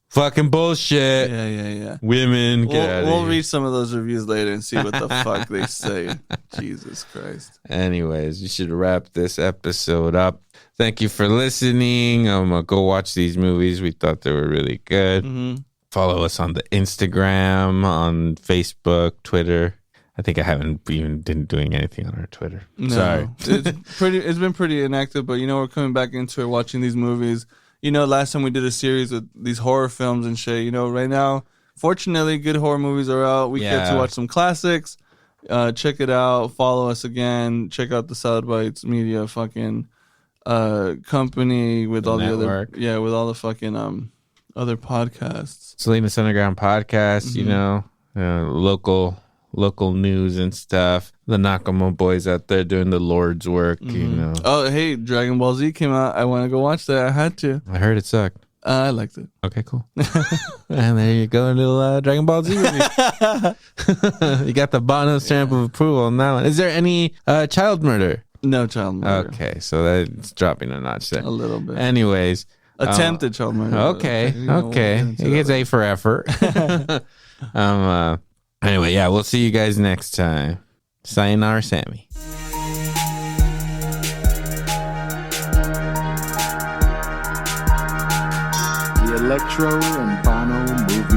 fucking bullshit. Yeah. Women, get out of We'll here. read some of those reviews later and see what the fuck they say. Jesus Christ. Anyways, you should wrap this episode up. Thank you for listening. Go watch these movies. We thought they were really good. Mm-hmm. Follow us on the Instagram, on Facebook, Twitter. I think I haven't even been doing anything on our Twitter. No. Sorry. It's been pretty inactive, but we're coming back into it, watching these movies. Last time we did a series with these horror films and shit. Right now, fortunately, good horror movies are out. We get to watch some classics. Check it out. Follow us again. Check out the Salad Bites Media fucking company with all network. the other with all the fucking other podcasts. Salinas Underground Podcast. Local news and stuff. The Nakamo boys out there doing the Lord's work. Oh, hey, Dragon Ball Z came out. I want to go watch that. I had to. I heard it sucked. I liked it. Okay, cool. And there you go, a little Dragon Ball Z review. You got the Bono stamp of approval on that one. Is there any child murder? No child murder. Okay, so that's dropping a notch there. A little bit. Anyways. Attempted child murder. Okay. It gets A for effort. Anyway, we'll see you guys next time. Sayonara, Sammy. The Electro and Bono Movie